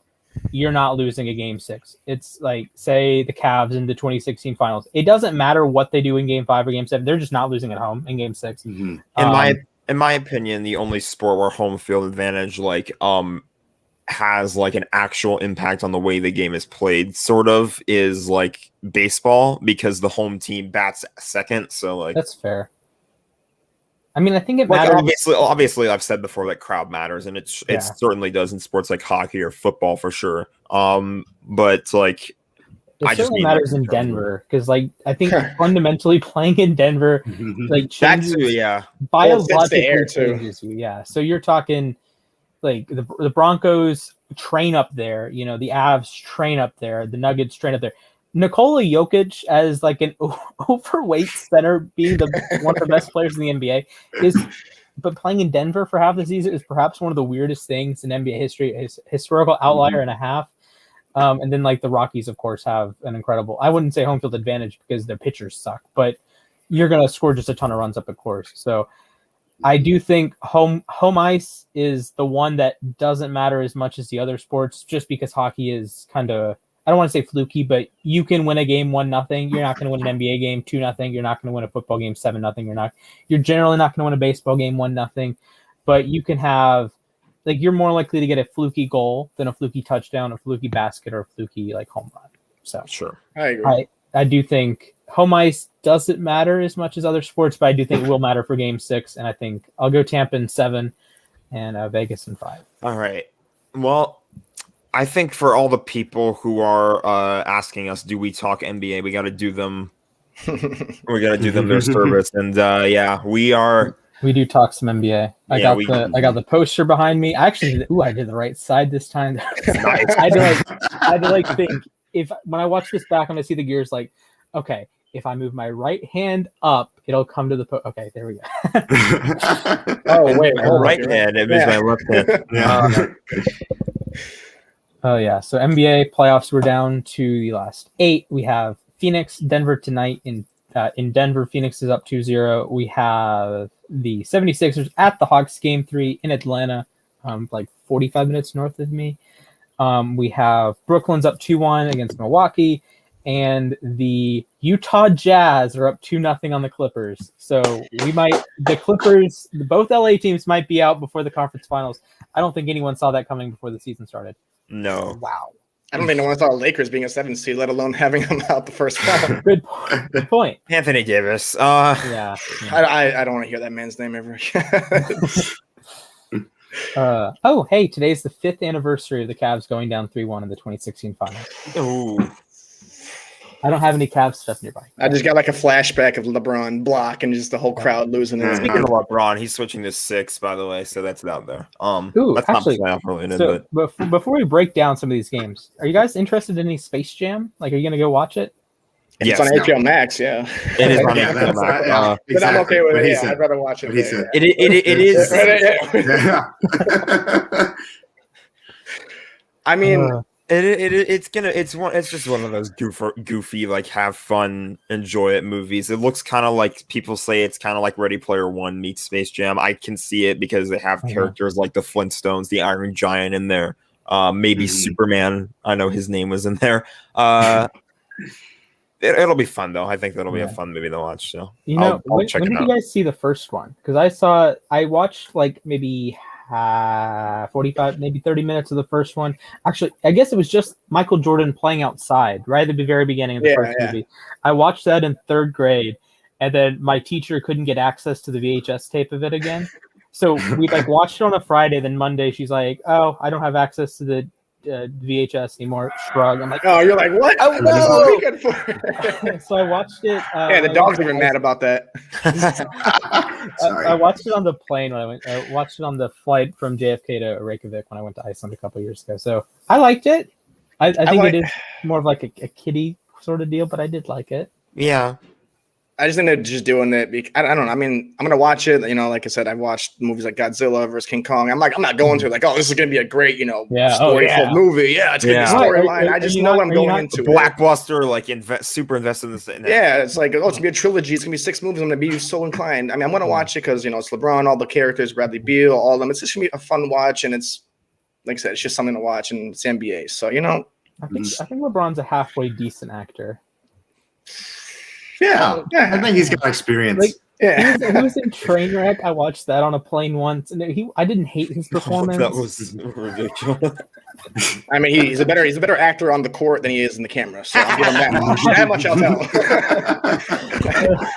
you're not losing a game 6. It's like, say the Cavs in the 2016 finals. It doesn't matter what they do in game 5 or game 7. They're just not losing at home in game 6. Mm-hmm. In my opinion, the only sport where home field advantage has like an actual impact on the way the game is played sort of is like baseball, because the home team bats second. So like that's fair. I mean, I think it matters. Obviously, I've said before that crowd matters, and it certainly does in sports like hockey or football for sure. But like, it certainly matters in Denver because, like, I think fundamentally playing in Denver, like, changes biologically changes you. Yeah, so you're talking like the Broncos train up there. The Avs train up there. The Nuggets train up there. Nikola Jokic as like an overweight center being one of the best players in the NBA but playing in Denver for half the season is perhaps one of the weirdest things in NBA history. Is historical outlier and a half. And then like the Rockies, of course, have an incredible, I wouldn't say home field advantage because their pitchers suck, but you're going to score just a ton of runs up the course. So I do think home ice is the one that doesn't matter as much as the other sports, just because hockey is kind of, I don't want to say fluky, but you can win a game 1-0. You're not going to win an NBA game 2-0. You're not going to win a football game 7-0. You're generally not going to win a baseball game 1-0. But you can have, like, you're more likely to get a fluky goal than a fluky touchdown, a fluky basket, or a fluky like home run. So sure, I agree. I do think home ice doesn't matter as much as other sports, but I do think it will matter for game 6. And I think I'll go Tampa in 7 and Vegas in 5. All right. Well, I think for all the people who are asking us, do we talk NBA? We got to do them. We got to do them their service, and we are. We do talk some NBA. I got the poster behind me. I actually, I did the right side this time. Nice. I had to think when I watch this back and I see the gears, like, okay, if I move my right hand up, it'll come to the okay, there we go. Oh wait, right hand. It means my left hand. Yeah. Oh, yeah. So NBA playoffs, we're down to the last 8. We have Phoenix, Denver tonight in in Denver. Phoenix is up 2-0. We have the 76ers at the Hawks game 3 in Atlanta, like 45 minutes north of me. We have Brooklyn's up 2-1 against Milwaukee, and the Utah Jazz are up 2-0 on the Clippers. So the Clippers, both LA teams might be out before the conference finals. I don't think anyone saw that coming before the season started. No. Wow. I don't think no one thought Lakers being a 7th seed, let alone having them out the first round. Good point. Anthony Davis. Yeah. I don't want to hear that man's name ever again. Hey, today's the 5th anniversary of the Cavs going down 3-1 in the 2016 finals. Ooh. I don't have any Cavs stuff nearby. I just got like a flashback of LeBron block and just the whole crowd losing it. Speaking of LeBron, he's switching to 6, by the way, so that's out there. Ooh, that's actually, not related, but before we break down some of these games, are you guys interested in any Space Jam? Like, are you gonna go watch it? It's on HBO Max, yeah. It is on HBO Max. Exactly. But I'm okay with it. Yeah, I'd rather watch it. It is. I mean, it's just one of those goofy, like, have fun, enjoy it movies. It looks kind of like, people say it's kind of like Ready Player One meets Space Jam. I can see it because they have characters like the Flintstones, the Iron Giant in there. Maybe Superman. I know his name was in there. It'll be fun though. I think that'll be a fun movie to watch. So when did you guys see the first one? Because I watched like maybe 45, maybe 30 minutes of the first one. Actually, I guess it was just Michael Jordan playing outside right at the very beginning of the first movie. I watched that in 3rd grade, and then my teacher couldn't get access to the VHS tape of it again. So we like watched it on a Friday. Then Monday, she's like, "Oh, I don't have access to the VHS anymore." Shrug. I'm like, "Oh, you're like what? Oh no!" So I watched it. The dogs are mad about that. I watched it on the plane when I watched it on the flight from JFK to Reykjavik when I went to Iceland a couple years ago. So I liked it. I think it is more of like a kiddie sort of deal, but I did like it. Yeah. I just think they're just doing it. I don't know. I mean, I'm gonna watch it. You know, like I said, I've watched movies like Godzilla versus King Kong. I'm not going to like, oh, this is gonna be a great, storyful movie. Yeah, it's gonna be a storyline. I just know what I'm going into. Blockbuster, like super invested in this. Yeah, it's like, oh, it's gonna be a trilogy. It's gonna be 6 movies. I'm gonna be so inclined. I mean, I'm gonna watch it because it's LeBron, all the characters, Bradley Beal, all of them. It's just gonna be a fun watch, and it's like I said, it's just something to watch, and it's NBA. So I think LeBron's a halfway decent actor. Yeah, I think he's got experience. Like, he was in Trainwreck. I watched that on a plane once, and I didn't hate his performance. That was ridiculous. I mean, he's a better actor on the court than he is in the camera. So I'll give him that much. That much I'll tell.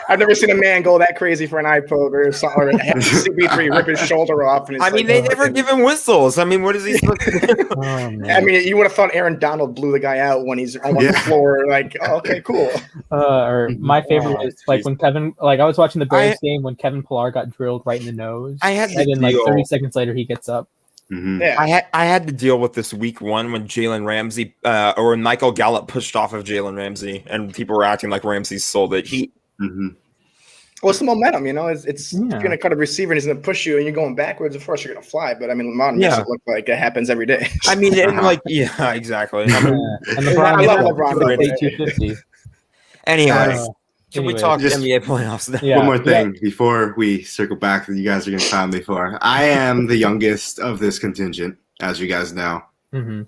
I've never seen a man go that crazy for an eye poke or CP3 rip his shoulder off. And they never give him whistles. I mean, what is he supposed to do? I mean, you would have thought Aaron Donald blew the guy out when he's on the floor. Like, okay, cool. Or my favorite was like when Kevin, like I was watching the Braves game when Kevin Pillar got drilled right in the nose. And then like 30 seconds later he gets up. Mm-hmm. Yeah. I had to deal with this week 1 when Jalen Ramsey or Michael Gallup pushed off of Jalen Ramsey and people were acting like Ramsey sold it. Well, it's the momentum, it's you're gonna cut a receiver and he's gonna push you and you're going backwards. Of course, you're gonna fly, but I mean, Lamar makes it look like it happens every day. I mean, and exactly. And I love LeBron. 250. Anyway. Can we talk NBA playoffs now? One more thing before we circle back that you guys are going to time me for. I am the youngest of this contingent, as you guys know. Mm-hmm.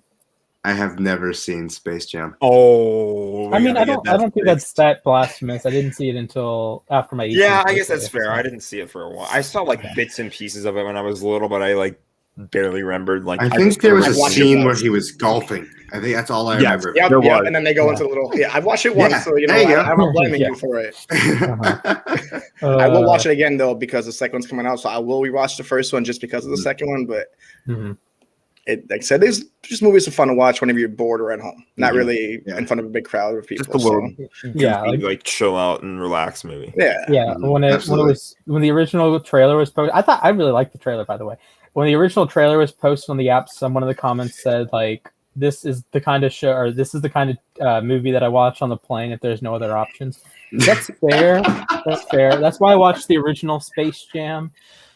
I have never seen Space Jam. Oh, I mean, I don't think that's that blasphemous. I didn't see it until after my. I guess that's fair. I didn't see it for a while. I saw like bits and pieces of it when I was little, but I like barely remembered. Like I think there was a scene where he was golfing. I think that's all I remember. Yeah, and then they go into the little. Yeah, I've watched it once, so I'm not blaming you for it. I will watch it again though because the second one's coming out, so I will rewatch the first one just because of the second one. But like I said, these just movies are fun to watch whenever you're bored or at home, not really in front of a big crowd of people. Just a little, like chill out and relax movie. When the original trailer was posted, I really liked the trailer, by the way. When the original trailer was posted on the app, one of the comments said like, "This is the kind of show, or this is the kind of movie that I watch on the plane if there's no other options." That's fair. That's fair. That's why I watched the original Space Jam.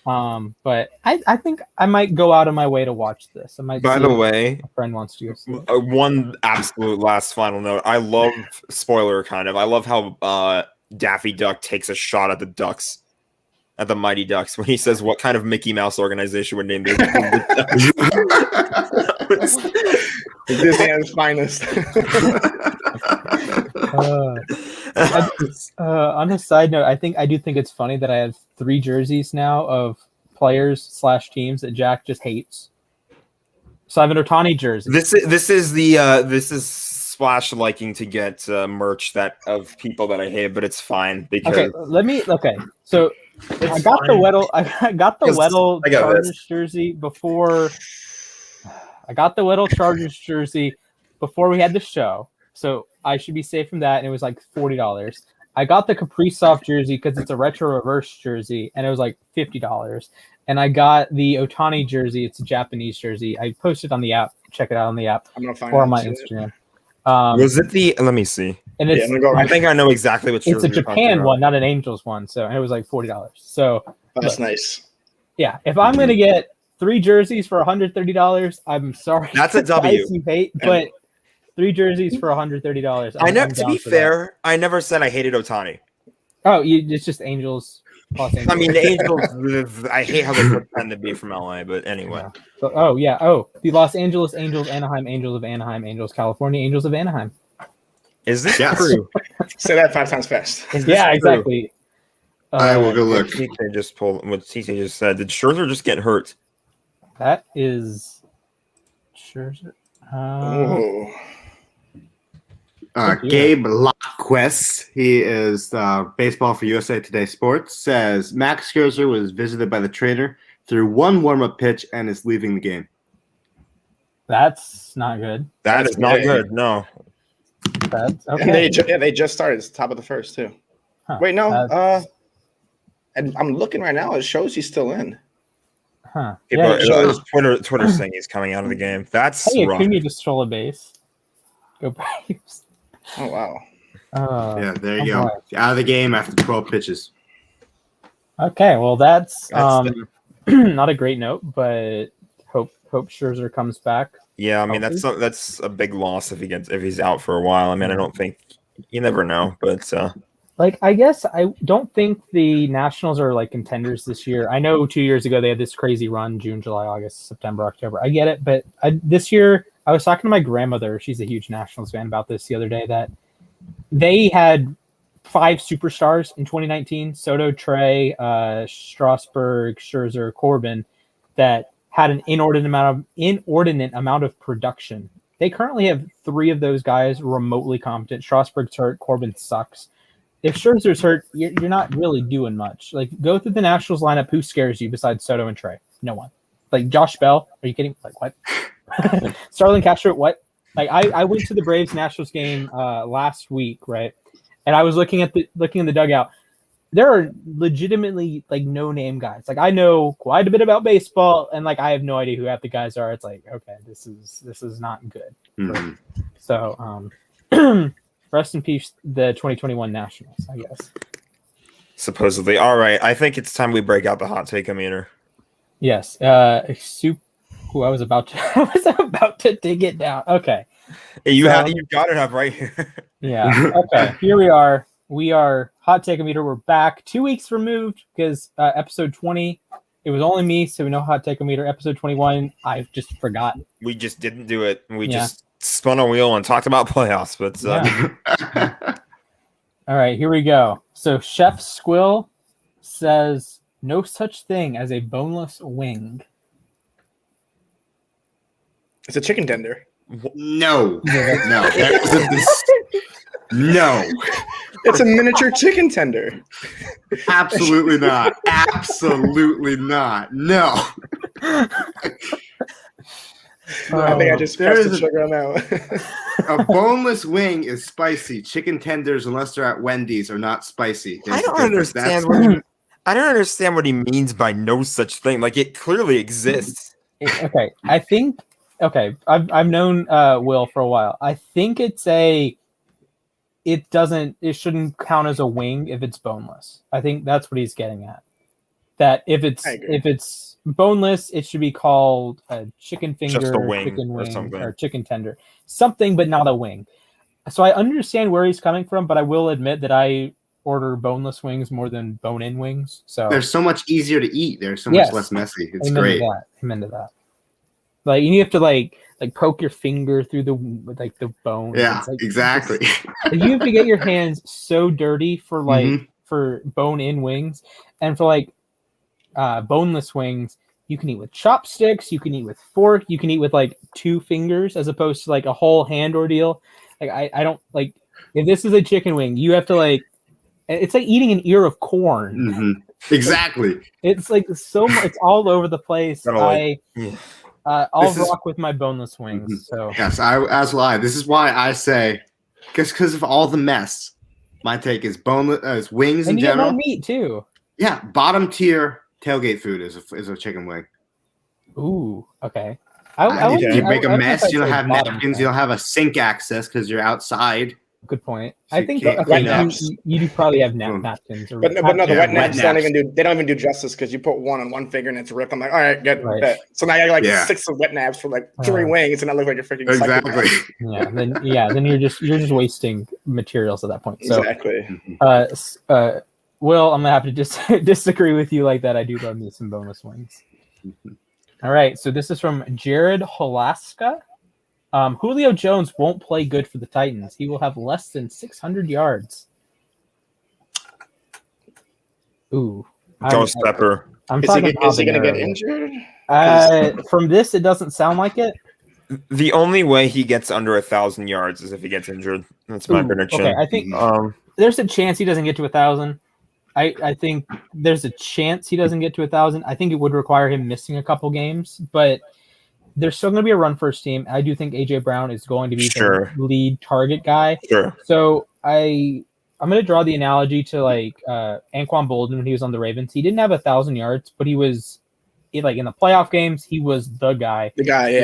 But I think I might go out of my way to watch this. I might. By the way, a friend wants to go see it. One absolute last final note. I love spoiler kind of. I love how Daffy Duck takes a shot at the Ducks, at the Mighty Ducks, when he says, "What kind of Mickey Mouse organization would name their team the Ducks?" Disney at its finest. On a side note, I do think it's funny that I have 3 jerseys now of players / teams that Jack just hates. So I have an Ohtani jersey. This is Splash liking to get merch that of people that I hate, but it's fine because So I got the Weddle Chargers jersey before. I got the Weddle Chargers jersey before we had the show, so I should be safe from that. And it was like $40. I got the Kaprizov jersey because it's a retro reverse jersey, and it was like $50. And I got the Ohtani jersey. It's a Japanese jersey. I posted on the app. Check it out on the app or on my Instagram. Was it the? Let me see. And it's, I think I know exactly what. It's a Japan one, not an Angels one. So and it was like $40. So that's nice. Yeah, if I'm gonna get 3 jerseys for $130, I'm sorry. That's a W. You hate, but 3 jerseys for $130. I never. To be fair, I never said I hated Ohtani. Oh, it's just Angels. Los Angeles. I mean, the Angels. I hate how they pretend to be from LA, but anyway. Yeah. The Los Angeles Angels, Anaheim Angels of Anaheim, Angels, California Angels of Anaheim. Is this true? Say that 5 times fast. Yeah, exactly. I will go look. TJ just pulled what TJ just said. Did Scherzer just get hurt? That is Scherzer. Gabe Locquest, he is baseball for USA Today Sports, says Max Scherzer was visited by the trainer, threw 1 warm-up pitch, and is leaving the game. That's not good. That's not good. No. That's okay. And they just started. It's top of the first too. Huh. Wait, no. And I'm looking right now. It shows he's still in. Huh. Twitter saying he's coming out of the game. That's rough. Can you just stole a base? Go Braves. Oh wow. Yeah, there you go. Out of the game after 12 pitches. Okay, well that's not a great note, but hope Scherzer comes back. Yeah, I mean that's a big loss if he's out for a while. I mean, I don't think you never know, but I guess I don't think the Nationals are like contenders this year. I know 2 years ago they had this crazy run, June, July, August, September, October. I get it, but this year I was talking to my grandmother. She's a huge Nationals fan about this the other day, that they had 5 superstars in 2019, Soto, Trey, Strasburg, Scherzer, Corbin, that had an inordinate amount of production. They currently have 3 of those guys remotely competent. Strasburg's hurt. Corbin sucks. If Scherzer's hurt, you're not really doing much. Like, go through the Nationals lineup. Who scares you besides Soto and Trey? No one. Like, Josh Bell? Are you kidding? Like, what? Starlin Castro? What? Like, I went to the Braves Nationals game last week, right? And I was looking in the dugout. There are legitimately like no name guys. Like, I know quite a bit about baseball, and like I have no idea who half the guys are. It's like, okay, this is not good. Mm-hmm. So, rest in peace, the 2021 Nationals, I guess. Supposedly. All right. I think it's time we break out the hot take-o-meter. Yes. I was about to dig it down. Okay. Hey, you got it up right here. Yeah. Okay. Here we are. We are hot take-o-meter. We're back 2 weeks removed because episode 20, it was only me, so we know hot take-o-meter. Episode 21, I just forgot. We just didn't do it. We just spun a wheel and talked about playoffs. But all right, here we go. So Chef Squill says no such thing as a boneless wing. It's a chicken tender. No. No. It's a miniature chicken tender. Absolutely not. Absolutely not. No. I think I just pressed the sugar now. A boneless wing is spicy. Chicken tenders, unless they're at Wendy's, are not spicy. I don't understand what he means by no such thing. Like, it clearly exists. Okay, I think. Okay, I've known Will for a while. I think it shouldn't count as a wing if it's boneless. I think that's what he's getting at. That if it's boneless, it should be called a chicken finger, just a wing, chicken wing, or something, or chicken tender, something, but not a wing. So I understand where he's coming from, but I will admit that I order boneless wings more than bone-in wings. So they're so much easier to eat. They're so much less messy. It's Amen great. To that. Amen to that. Like you have to like poke your finger through the bone. Yeah, exactly. You have to get your hands so dirty for for bone-in wings, and for like boneless wings, you can eat with chopsticks, you can eat with fork, you can eat with like 2 fingers as opposed to like a whole hand ordeal. Like I don't like if this is a chicken wing, you have to like it's like eating an ear of corn. Mm-hmm. Exactly. It's like so much. It's all over the place. I'll rock with my boneless wings. So yes, as will I. This is why I say, because of all the mess, my take is boneless wings and in you general. Get more meat too. Yeah, bottom tier tailgate food is a chicken wing. Ooh, okay. You make a mess. You don't have napkins. You don't have a sink access because you're outside. Good point. So I think you do probably have napkins. But no, the wet naps don't even do justice because you put one on one finger and it's ripped. I'm like, all right, get that. So now you got 6 wet naps for like 3 wings, and I look like a freaking exactly. Then you're just wasting materials at that point. So, exactly. Will, I'm gonna have to just disagree with you like that. I do love me some boneless wings. All right, so this is from Jared Holaska. Julio Jones won't play good for the Titans. He will have less than 600 yards. Ooh. Ghost Pepper. Is he going to get injured? From this, it doesn't sound like it. The only way he gets under 1,000 yards is if he gets injured. That's my prediction. Okay, I think there's a chance he doesn't get to 1,000. I think there's a chance he doesn't get to 1,000. I think it would require him missing a couple games, but there's still going to be a run-first team. I do think A.J. Brown is going to be the lead target guy. Sure. So I'm going to draw the analogy to like Anquan Boldin when he was on the Ravens. He didn't have 1,000 yards, but he was like in the playoff games. He was the guy. The guy, yeah.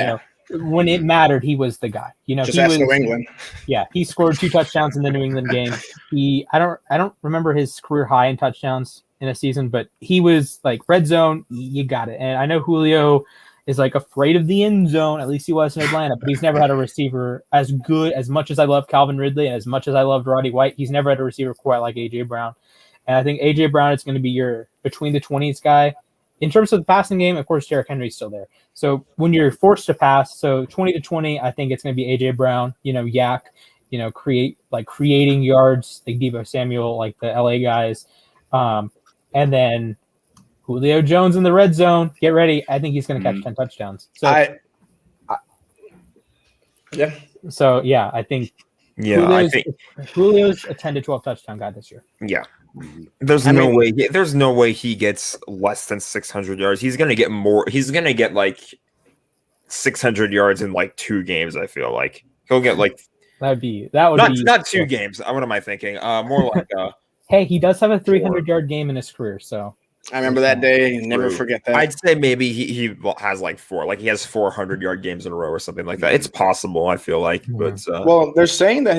You know, when it mattered, he was the guy. You know, just ask New England. Yeah, he scored 2 touchdowns in the New England game. I don't remember his career high in touchdowns in a season, but he was like red zone. You got it. And I know Julio is like afraid of the end zone. At least he was in Atlanta, but he's never had a receiver as good. As much as I love Calvin Ridley and as much as I loved Roddy White, he's never had a receiver quite like A.J. Brown. And I think A.J. Brown is going to be your between the 20s guy. In terms of the passing game, of course, Derrick Henry's still there. So when you're forced to pass, so 20 to 20, I think it's going to be A.J. Brown, Yak, creating yards, like Deebo Samuel, like the LA guys. And then Julio Jones in the red zone. Get ready. I think he's going to catch 10 touchdowns. So, I think Julio's a 10 to 12 touchdown guy this year. Yeah. There's no way he gets less than 600 yards. He's going to get more. He's going to get like 600 yards in like 2 games, I feel like. He'll get like that would be not 2 games. What am I thinking? More like hey, he does have a 300-yard game in his career, so I remember that day. Never forget that. I'd say maybe he has like 4. Like he has 400-yard games in a row or something like that. It's possible, I feel like. But well, they're saying that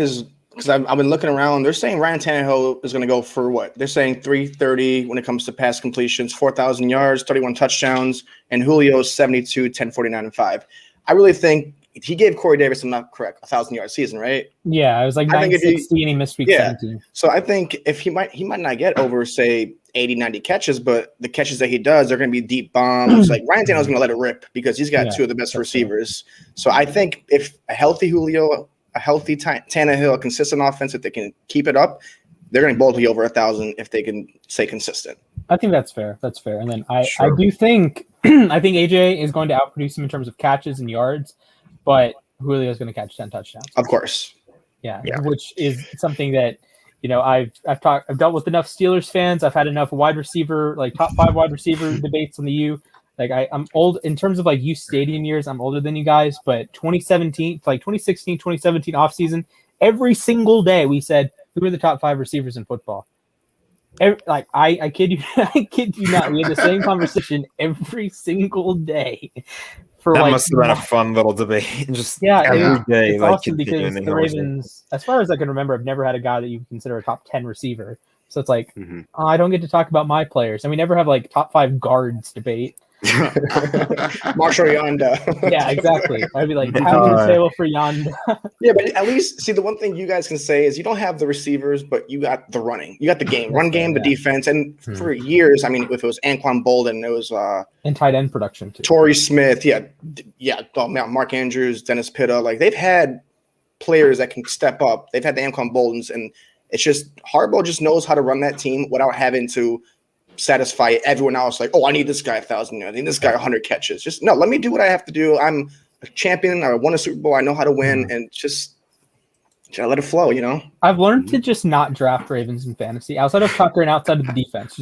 because I've been looking around. They're saying Ryan Tannehill is going to go for what? They're saying 330 when it comes to pass completions, 4,000 yards, 31 touchdowns, and Julio's 72, 10, 49, and 5. I really think he gave Corey Davis, I'm not correct, 1,000-yard season, right? Yeah, it was like 960 and he missed week 17. So I think if he might not get over, say, 80, 90 catches, but the catches that he does are going to be deep bombs. Like Ryan Tannehill's going to let it rip because he's got 2 of the best receivers. So I think if a healthy Julio, a healthy Tannehill, a consistent offense, if they can keep it up, they're going to both be over 1,000 if they can stay consistent. I think that's fair. And then I do think I think AJ is going to outproduce him in terms of catches and yards, but Julio is going to catch 10 touchdowns. Of course. Yeah. Which is something that I've dealt with enough Steelers fans. I've had enough wide receiver, like top 5 wide receiver debates on the U. Like I'm old in terms of like U Stadium years. I'm older than you guys, but 2016, 2017 offseason, every single day we said who are the top 5 receivers in football. I kid you, I kid you not. We had the same conversation every single day. That must have been a fun little debate. Just every day. It's awesome because the Ravens, as far as I can remember, I've never had a guy that you would consider a top 10 receiver. So it's like, I don't get to talk about my players. And we never have like top 5 guards debate. Marshall Yonda. Yeah, exactly. I'd be like, pound the table for Yonda. Yeah, but at least see the one thing you guys can say is you don't have the receivers, but you got the running. You got the game, run game, the defense, and for years, I mean, if it was Anquan Bolden, it was and tight end production too. Torrey Smith, yeah. Oh, man, Mark Andrews, Dennis Pitta, like they've had players that can step up. They've had the Anquan Boldens, and it's just Harbaugh just knows how to run that team without having to satisfy everyone else. Like, oh, I need this guy 1,000 yards, I need this guy 100 catches. Just no, let me do what I have to do. I'm a champion. I won a Super Bowl. I know how to win, and just let it flow. You know, I've learned to just not draft Ravens in fantasy outside of Tucker and outside of the defense.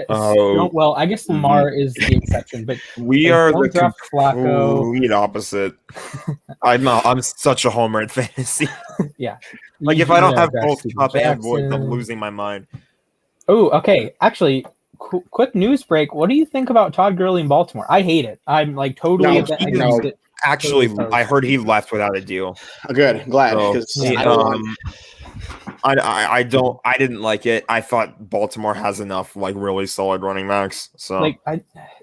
Well, I guess Lamar is the exception, but we are the complete opposite. I'm such a homer in fantasy. Yeah, like if I don't have both Cup and Woods, I'm losing my mind. Oh, okay. Actually, quick news break. What do you think about Todd Gurley in Baltimore? I hate it. I'm like totally against it. Actually, I heard he left without a deal. Good, glad. I didn't like it. I thought Baltimore has enough like really solid running backs. So like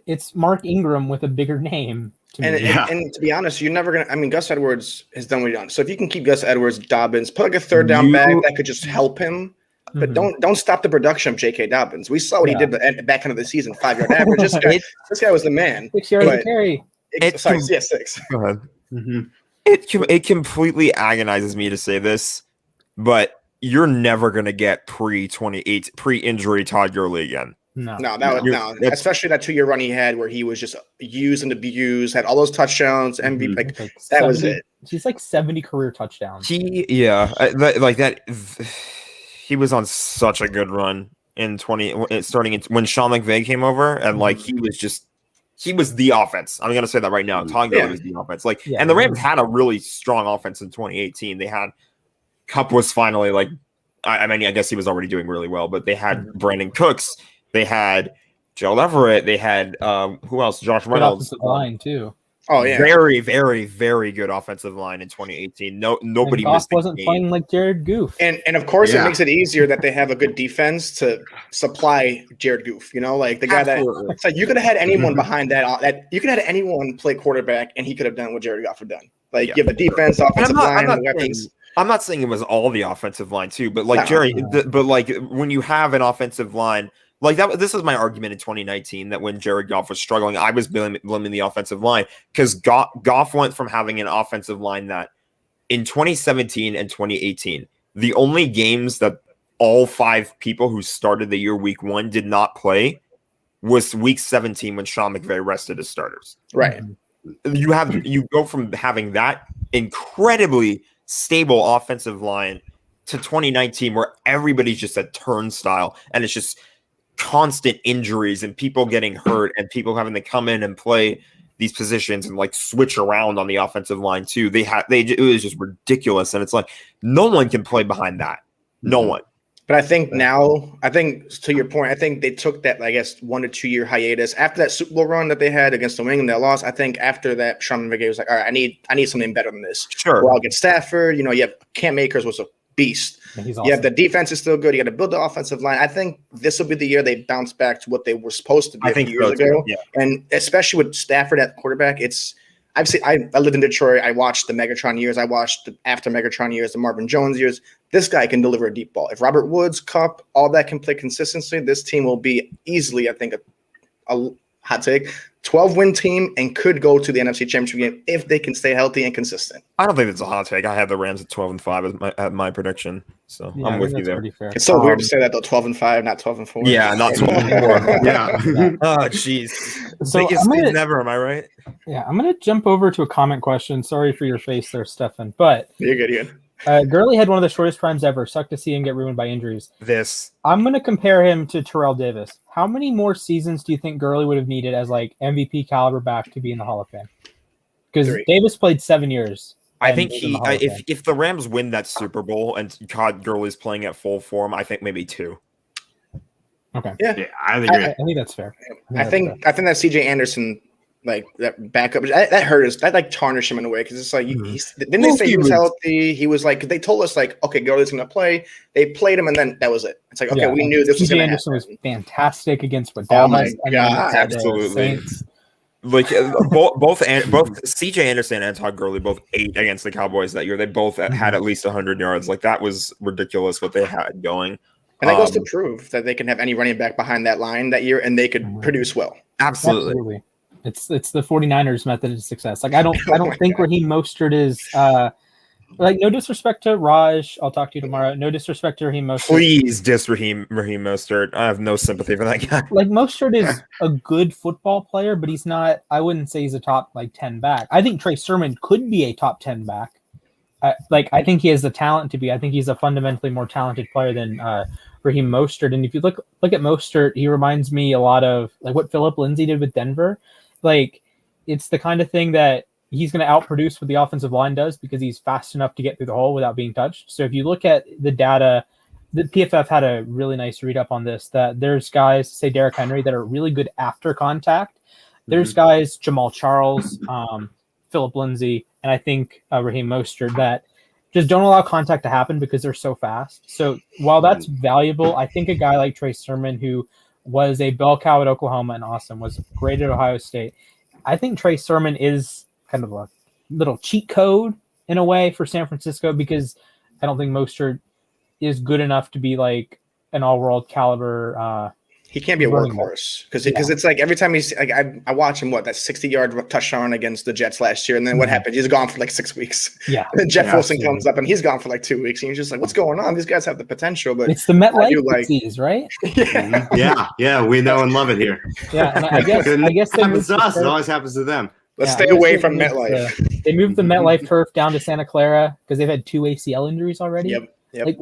it's Mark Ingram with a bigger name. And to be honest, you're never gonna. I mean, Gus Edwards has done what he's done. So if you can keep Gus Edwards, Dobbins, put like a third down back that could just help him. But don't stop the production of J.K. Dobbins. We saw what he did at the back end of the season, 5-yard average. This guy was the man. 6 yards to carry. 6. Go ahead. It completely agonizes me to say this, but you're never gonna get pre-injury Todd Gurley again. No, especially that 2-year run he had where he was just used and abused, had all those touchdowns, MVP. Like that 70, was it. He's like 70 career touchdowns. He was on such a good run in starting when Sean McVay came over, and like he was the offense. I'm gonna say that right now. Todd Gurley was the offense. And the Rams had a really strong offense in 2018. They had Kupp was finally like, I mean, I guess he was already doing really well, but they had Brandon Cooks, they had Gerald Everett, they had who else? Josh Reynolds. Line too. Oh yeah, very, very, very good offensive line in 2018. Nobody missed. Wasn't playing like Jared Goof, and of course it makes it easier that they have a good defense to supply Jared Goof. You know, like the guy it's like you could have had anyone behind that you could have had anyone play quarterback, and he could have done what Jared Goff had done. Like you have the defense, offensive line, the weapons. I'm not saying it was all the offensive line too, but like but like when you have an offensive line. Like that, this is my argument in 2019 that when Jared Goff was struggling, I was blaming the offensive line because Goff went from having an offensive line that in 2017 and 2018, the only games that all 5 people who started the year week 1 did not play was week 17 when Sean McVay rested his starters. Right. You go from having that incredibly stable offensive line to 2019 where everybody's just a turnstile and it's just constant injuries and people getting hurt and people having to come in and play these positions and like switch around on the offensive line too. It was just ridiculous. And it's like, no one can play behind that. No one. But I think to your point, I think they took that, I guess, 1 to 2 year hiatus after that Super Bowl run that they had against the New England. They lost. I think after that, Sean McVay was like, all right, I need something better than this. Sure. Well, I'll get Stafford. You know, you have Cam Akers was a beast. Awesome. Yeah, the defense is still good. You got to build the offensive line. I think this will be the year they bounce back to what they were supposed to be a few years ago. Yeah. And especially with Stafford at quarterback, I lived in Detroit. I watched the Megatron years. I watched the after Megatron years, the Marvin Jones years. This guy can deliver a deep ball. If Robert Woods, Kupp, all that can play consistently, this team will be easily, I think, a hot take, 12-win team and could go to the NFC Championship game if they can stay healthy and consistent. I don't think it's a hot take. I have the Rams at 12-5 as my prediction, so yeah, I'm with you there. It's so weird to say that though, 12-5, not 12-4. Yeah, not 12-4. Yeah. Oh, jeez. So never. Am I right? Yeah, I'm gonna jump over to a comment question. Sorry for your face there, Stefan, but you're good. Gurley had one of the shortest primes ever. Sucked to see him get ruined by injuries. I'm going to compare him to Terrell Davis. How many more seasons do you think Gurley would have needed as like MVP caliber back to be in the Hall of Fame? Because Davis played 7 years. I think if the Rams win that Super Bowl and Todd Gurley's playing at full form, I think maybe 2. Okay. Yeah, I agree. I think that's fair. I think that CJ Anderson like that backup. That hurt us. That like tarnished him in a way because it's like didn't they say he was healthy? He was like, they told us like, okay, Gurley's gonna play. They played him, and then that was it. It's like, okay, we knew this was gonna happen. Anderson was fantastic against what Oh my God, absolutely. Like both CJ Anderson and Todd Gurley both ate against the Cowboys that year. They both had at least 100 yards. Like that was ridiculous what they had going. And that goes to prove that they can have any running back behind that line that year and they could produce well. Absolutely. It's the 49ers method of success. Like I don't think Raheem Mostert is like, no disrespect to Raj. I'll talk to you tomorrow. No disrespect to Raheem Mostert. Please diss Raheem Mostert. I have no sympathy for that guy. Like Mostert is a good football player, but he's not. I wouldn't say he's a top 10 back. I think Trey Sermon could be a top 10 back. I think he has the talent to be. I think he's a fundamentally more talented player than Raheem Mostert. And if you look at Mostert, he reminds me a lot of like what Philip Lindsay did with Denver. Like it's the kind of thing that he's going to outproduce what the offensive line does because he's fast enough to get through the hole without being touched. So if you look at the data, the PFF had a really nice read up on this, that there's guys, say Derrick Henry, that are really good after contact. There's guys, Jamal Charles, Philip Lindsay, and I think Raheem Mostert, that just don't allow contact to happen because they're so fast. So while that's valuable, I think a guy like Trey Sermon, who was a bell cow at Oklahoma and Austin, was great at Ohio State. I think Trey Sermon is kind of a little cheat code in a way for San Francisco because I don't think Mostert is good enough to be like an all-world caliber. He can't be a workhorse because it's like every time he's like I watch him that 60-yard touchdown against the Jets last year, and then what happened? He's gone for like 6 weeks. Yeah, and then Jeff Wilson comes up and he's gone for like 2 weeks, and you're just like, what's going on? These guys have the potential, but it's the MetLife disease, right? Yeah, we know and love it here. Yeah, and I guess it happens to us. It always happens to them. Let's stay away from MetLife. They moved the MetLife turf down to Santa Clara because they've had 2 ACL injuries already. Yep. Like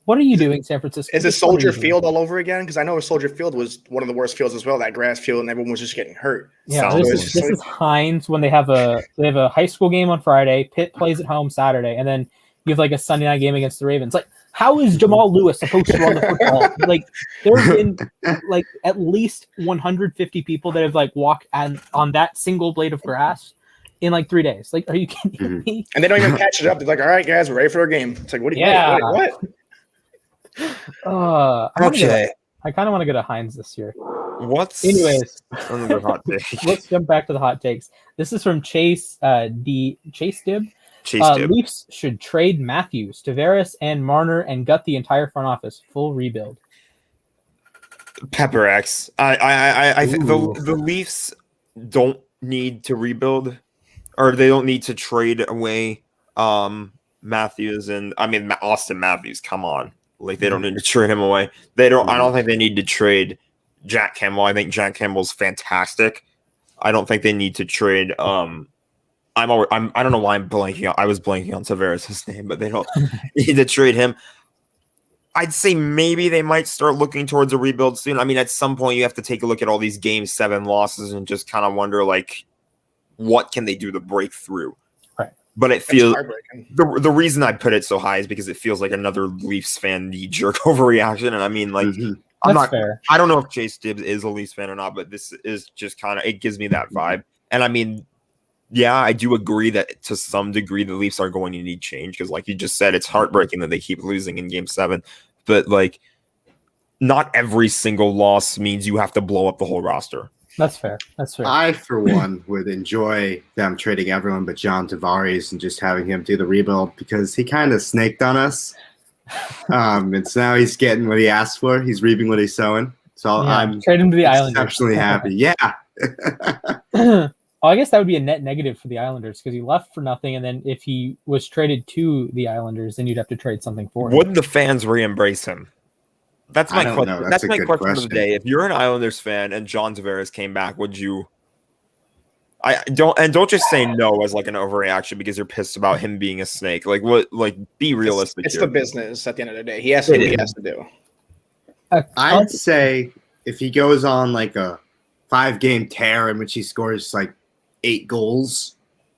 what are you doing, San Francisco? Is it Soldier Field all over again? Because I know Soldier Field was one of the worst fields as well, that grass field, and everyone was just getting hurt. Yeah, this is Heinz when they have a high school game on Friday. Pitt plays at home Saturday, and then you have like a Sunday night game against the Ravens. Like, how is Jamal Lewis supposed to run the football? Like, there have been like at least 150 people that have like walked on that single blade of grass in like 3 days. Like, are you kidding me? And they don't even catch it up. They're like, all right, guys, we're ready for our game. It's like, what do you what? I kind of want to go to Heinz this year. Anyways, let's jump back to the hot takes. This is from Chase Dib. Leafs should trade Matthews, Tavares, and Marner and gut the entire front office. Full rebuild. Pepper X. I think the Leafs don't need to rebuild, or they don't need to trade away Matthews and Austin Matthews. Come on, like they don't need to trade him away. They don't. I don't think they need to trade Jack Campbell. I think Jack Campbell's fantastic. I don't think they need to trade. I don't know why I'm blanking on. I was blanking on Tavares' name, but they don't need to trade him. I'd say maybe they might start looking towards a rebuild soon. I mean, at some point you have to take a look at all these Game 7 losses and just kind of wonder, like, what can they do to break through? Right. But it feels the reason I put it so high is because it feels like another Leafs fan knee-jerk overreaction. And I mean, like, fair. I don't know if Chase Dibbs is a Leafs fan or not, but this is just kind of, it gives me that vibe. And I mean, yeah, I do agree that to some degree the Leafs are going to need change because, like you just said, it's heartbreaking that they keep losing in Game 7. But, like, not every single loss means you have to blow up the whole roster. That's fair. I, for one, would enjoy them trading everyone but John Tavares and just having him do the rebuild because he kind of snaked on us. And so now he's getting what he asked for. He's reaping what he's sowing. So I'm trade him to the Islanders. Exceptionally happy. Yeah. Well, I guess that would be a net negative for the Islanders because he left for nothing, and then if he was traded to the Islanders, then you'd have to trade something for him. Would the fans re-embrace him? That's my question. That's my question of the day. If you're an Islanders fan and John Tavares came back, would you? Don't just say no as like an overreaction because you're pissed about him being a snake. Like what? Like be realistic. It's the business at the end of the day. He has to do what he has to do. I'd say if he goes on like a 5-game tear in which he scores like 8 goals,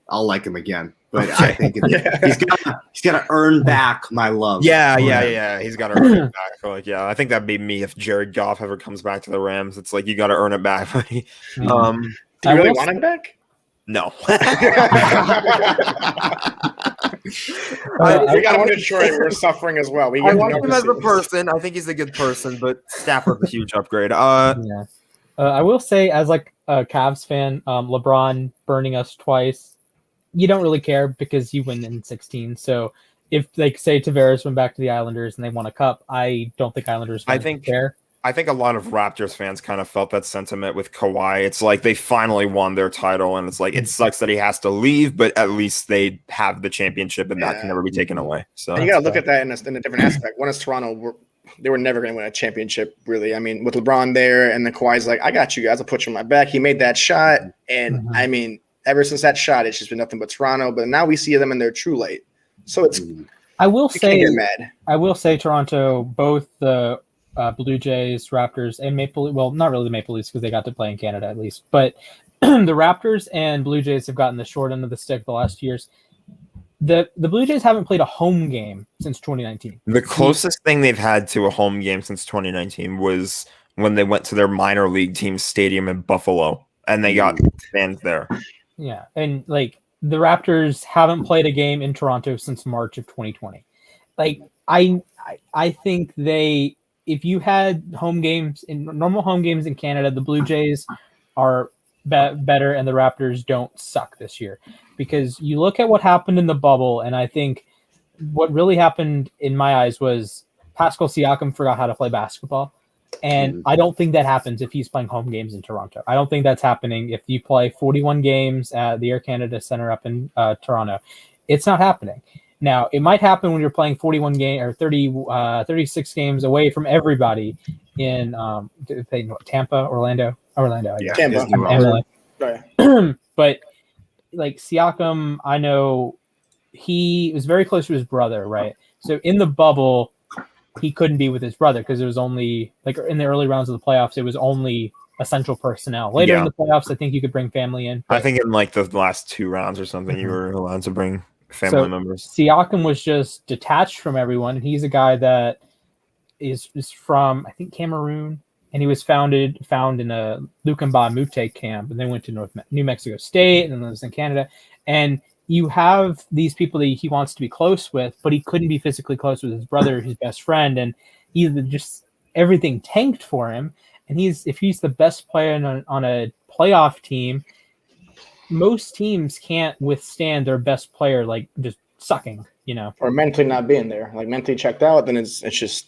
I'll like him again. but I think he's got to earn back my love. Yeah. He's got to earn it back. Like, I think that'd be me if Jared Goff ever comes back to the Rams. It's like you got to earn it back, buddy. Do you really want him back? No. We got one in Detroit. We're suffering as well. I like him as a person. I think he's a good person, but Stafford's a huge upgrade. I will say, as like a Cavs fan, LeBron burning us twice, you don't really care because you win in 16. So if, like, say Tavares went back to the Islanders and they won a cup, I don't think Islanders care. I think a lot of Raptors fans kind of felt that sentiment with Kawhi. It's like they finally won their title, and it's like it sucks that he has to leave, but at least they have the championship, and that can never be taken away. So and you got to look at that in a different aspect. One is Toronto. They were never going to win a championship, really. I mean, with LeBron there, and then Kawhi's like, I got you guys. I'll put you on my back. He made that shot, and I mean, ever since that shot, it's just been nothing but Toronto. But now we see them in their true light. So it's I will say Toronto, both the Blue Jays, Raptors, and Maple. Well, not really the Maple Leafs because they got to play in Canada at least, but the Raptors and Blue Jays have gotten the short end of the stick the last 2 years. The Blue Jays haven't played a home game since 2019. The closest thing they've had to a home game since 2019 was when they went to their minor league team's stadium in Buffalo, and they got fans there. Yeah, and like the Raptors haven't played a game in Toronto since March of 2020. Like I think if you had normal home games in Canada, the Blue Jays are better and the Raptors don't suck this year. Because you look at what happened in the bubble, and I think what really happened in my eyes was Pascal Siakam forgot how to play basketball. And I don't think that happens if he's playing home games in Toronto. I don't think that's happening if you play 41 games at the Air Canada Center up in Toronto. It's not happening. Now, it might happen when you're playing 41 game or 36 games away from everybody in Tampa, Orlando. Yeah, Tampa. But like Siakam, I know he was very close to his brother, right? So in the bubble, he couldn't be with his brother because it was only like in the early rounds of the playoffs, it was only essential personnel. Later in the playoffs, I think you could bring family in. I think in like the last 2 rounds or something, you were allowed to bring family members. Siakam was just detached from everyone. He's a guy that is from, I think, Cameroon, and he was found in a Lukemba Mute camp, and then went to New Mexico State, and then lives in Canada. And you have these people that he wants to be close with, but he couldn't be physically close with his brother, his best friend, and everything tanked for him. And if he's the best player on a playoff team, most teams can't withstand their best player like just sucking, or mentally not being there, like mentally checked out. Then it's just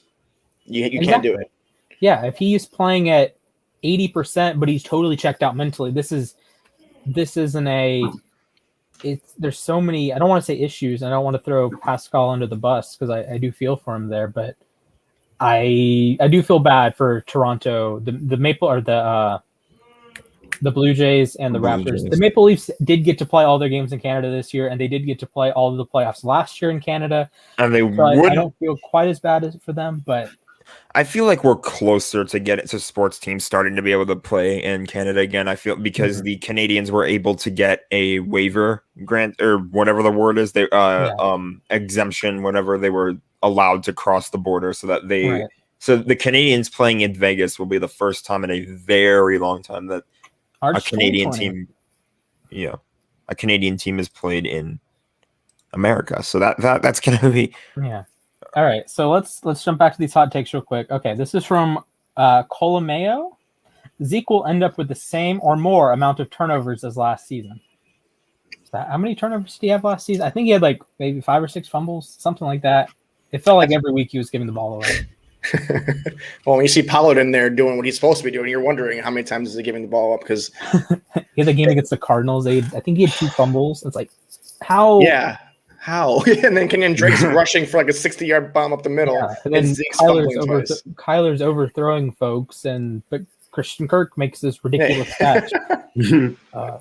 you can't do it. Yeah, if he's playing at 80%, but he's totally checked out mentally, there's so many. I don't want to say issues. I don't want to throw Pascal under the bus because I do feel for him there, but I do feel bad for Toronto, the Maple or the Blue Jays and the Raptors. The Maple Leafs did get to play all their games in Canada this year, and they did get to play all of the playoffs last year in Canada. And I don't feel quite as bad for them, but I feel like we're closer to get it to sports teams starting to be able to play in Canada again. I feel because the Canadians were able to get a waiver grant or whatever the word is, they exemption, whatever, they were allowed to cross the border so that so the Canadians playing in Vegas will be the first time in a very long time that a Canadian team has played in America. So that's going to be All right, so let's jump back to these hot takes real quick. Okay, this is from Colomeo. Zeke will end up with the same or more amount of turnovers as last season. How many turnovers did he have last season? I think he had like maybe 5 or 6 fumbles, something like that. It felt like every week he was giving the ball away. Well, when you see Pollard in there doing what he's supposed to be doing, you're wondering how many times is he giving the ball up? Because he had the game against the Cardinals. I think he had 2 fumbles. It's like, how? Yeah. How? And then Kenyon Drake's rushing for like a 60-yard bomb up the middle. Yeah. And then Kyler's overthrowing folks, but Christian Kirk makes this ridiculous catch. That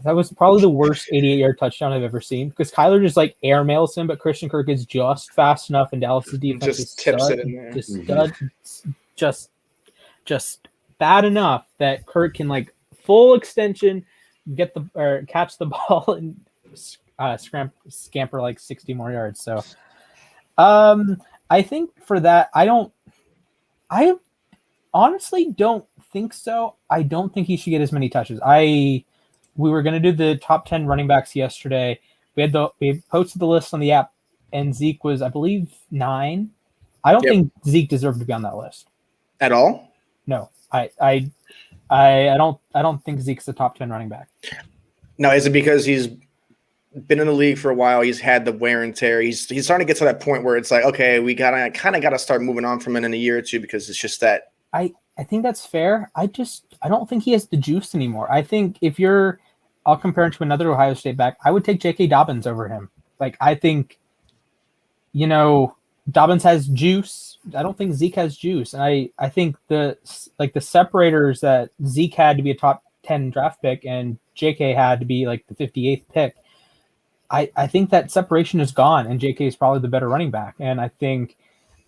was probably the worst 88-yard touchdown I've ever seen because Kyler just like airmails him, but Christian Kirk is just fast enough, and Dallas's defense just tips it in there. Just bad enough that Kirk can like full extension catch the ball and scamper like 60 more yards. So, I think for that, I honestly don't think so. I don't think he should get as many touches. We were going to do the top 10 running backs yesterday. We posted the list on the app, and Zeke was, I believe, 9. I don't think Zeke deserved to be on that list at all. No, I don't think Zeke's the top 10 running back. No, is it because he's been in the league for a while? He's had the wear and tear. He's starting to get to that point where it's like, okay, we kind of got to start moving on from it in a year or two, because it's just that. I think that's fair. I don't think he has the juice anymore. I think I'll compare him to another Ohio State back. I would take J.K. Dobbins over him. Like, I think, Dobbins has juice. I don't think Zeke has juice. And I think the separators that Zeke had to be a top 10 draft pick and JK had to be like the 58th pick. I think that separation is gone, and JK is probably the better running back. And I think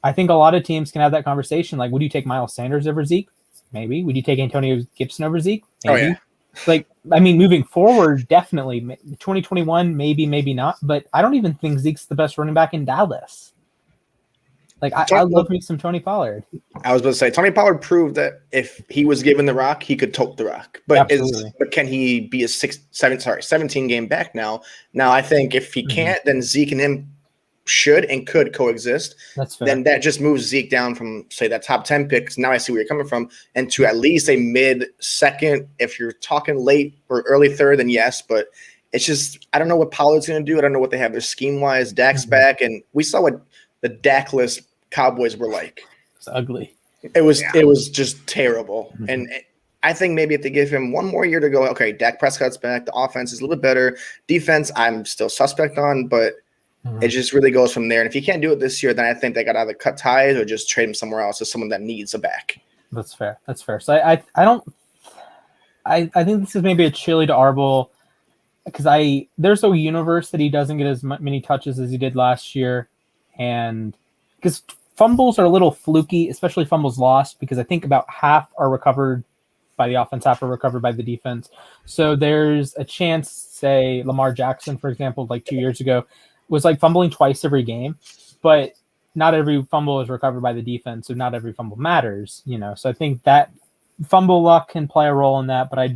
a lot of teams can have that conversation. Like, would you take Miles Sanders over Zeke? Maybe. Would you take Antonio Gibson over Zeke? Maybe. Oh, yeah. Like, I mean, moving forward, definitely. 2021, maybe not. But I don't even think Zeke's the best running back in Dallas. Like, I love me some Tony Pollard. I was about to say, Tony Pollard proved that if he was given the rock, he could tote the rock. But can he be a 17 game back now? Now, I think if he can't, then Zeke and him should and could coexist. That's fair. Then that just moves Zeke down from, say, that top 10 pick, because now I see where you're coming from, and to at least a mid-second. If you're talking late or early third, then yes. But it's just, I don't know what Pollard's going to do. I don't know what they have their scheme-wise. Dak's back, and we saw what the Dak-less Cowboys were like. It's ugly. It was just terrible. Mm-hmm. And I think maybe if they give him one more year to go, okay, Dak Prescott's back, the offense is a little bit better. Defense, I'm still suspect on, but it just really goes from there. And if he can't do it this year, then I think they got to either cut ties or just trade him somewhere else to someone that needs a back. That's fair. So I think this is maybe a chili to Arbol, because there's a universe that he doesn't get as many touches as he did last year. And because fumbles are a little fluky, especially fumbles lost, because I think about half are recovered by the offense, half are recovered by the defense. So there's a chance, say, Lamar Jackson, for example, like 2 years ago, was like fumbling twice every game, but not every fumble is recovered by the defense, so not every fumble matters, So I think that fumble luck can play a role in that, but I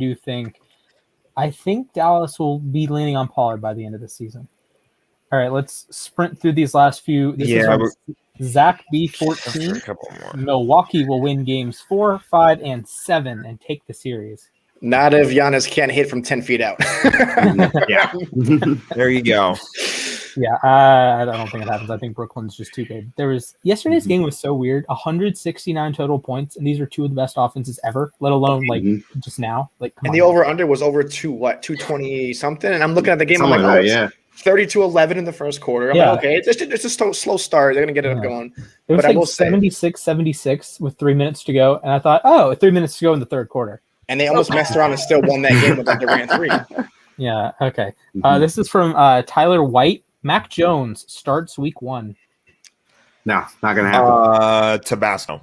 think Dallas will be leaning on Pollard by the end of the season. All right, let's sprint through these last few. This is from Zach B14. Milwaukee will win games 4, 5, and 7 and take the series. Not if Giannis can't hit from 10 feet out. Yeah. There you go. Yeah, I don't think it happens. I think Brooklyn's just too good. Yesterday's game was so weird. 169 total points, and these are two of the best offenses ever, let alone just now. And the over-under was over 220 something. And I'm looking at the game. I'm like, 32-11 in the first quarter. I'm like, okay, it's a slow start. They're going to get it up going. It was 76-76 with 3 minutes to go. And I thought, 3 minutes to go in the third quarter. And they almost messed around and still won that game with Durant 3. Yeah, okay. This is from Tyler White. Mac Jones starts week 1. No, not going to happen. Tabasco.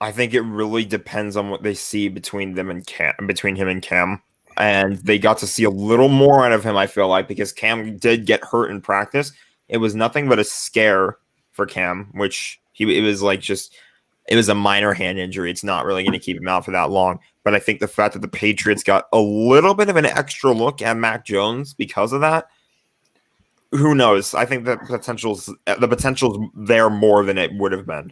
I think it really depends on what they see between him and Cam. And they got to see a little more out of him, I feel like, because Cam did get hurt in practice. It was nothing but a scare for Cam, which it was a minor hand injury. It's not really going to keep him out for that long. But I think the fact that the Patriots got a little bit of an extra look at Mac Jones because of that, who knows? I think the potential's there more than it would have been.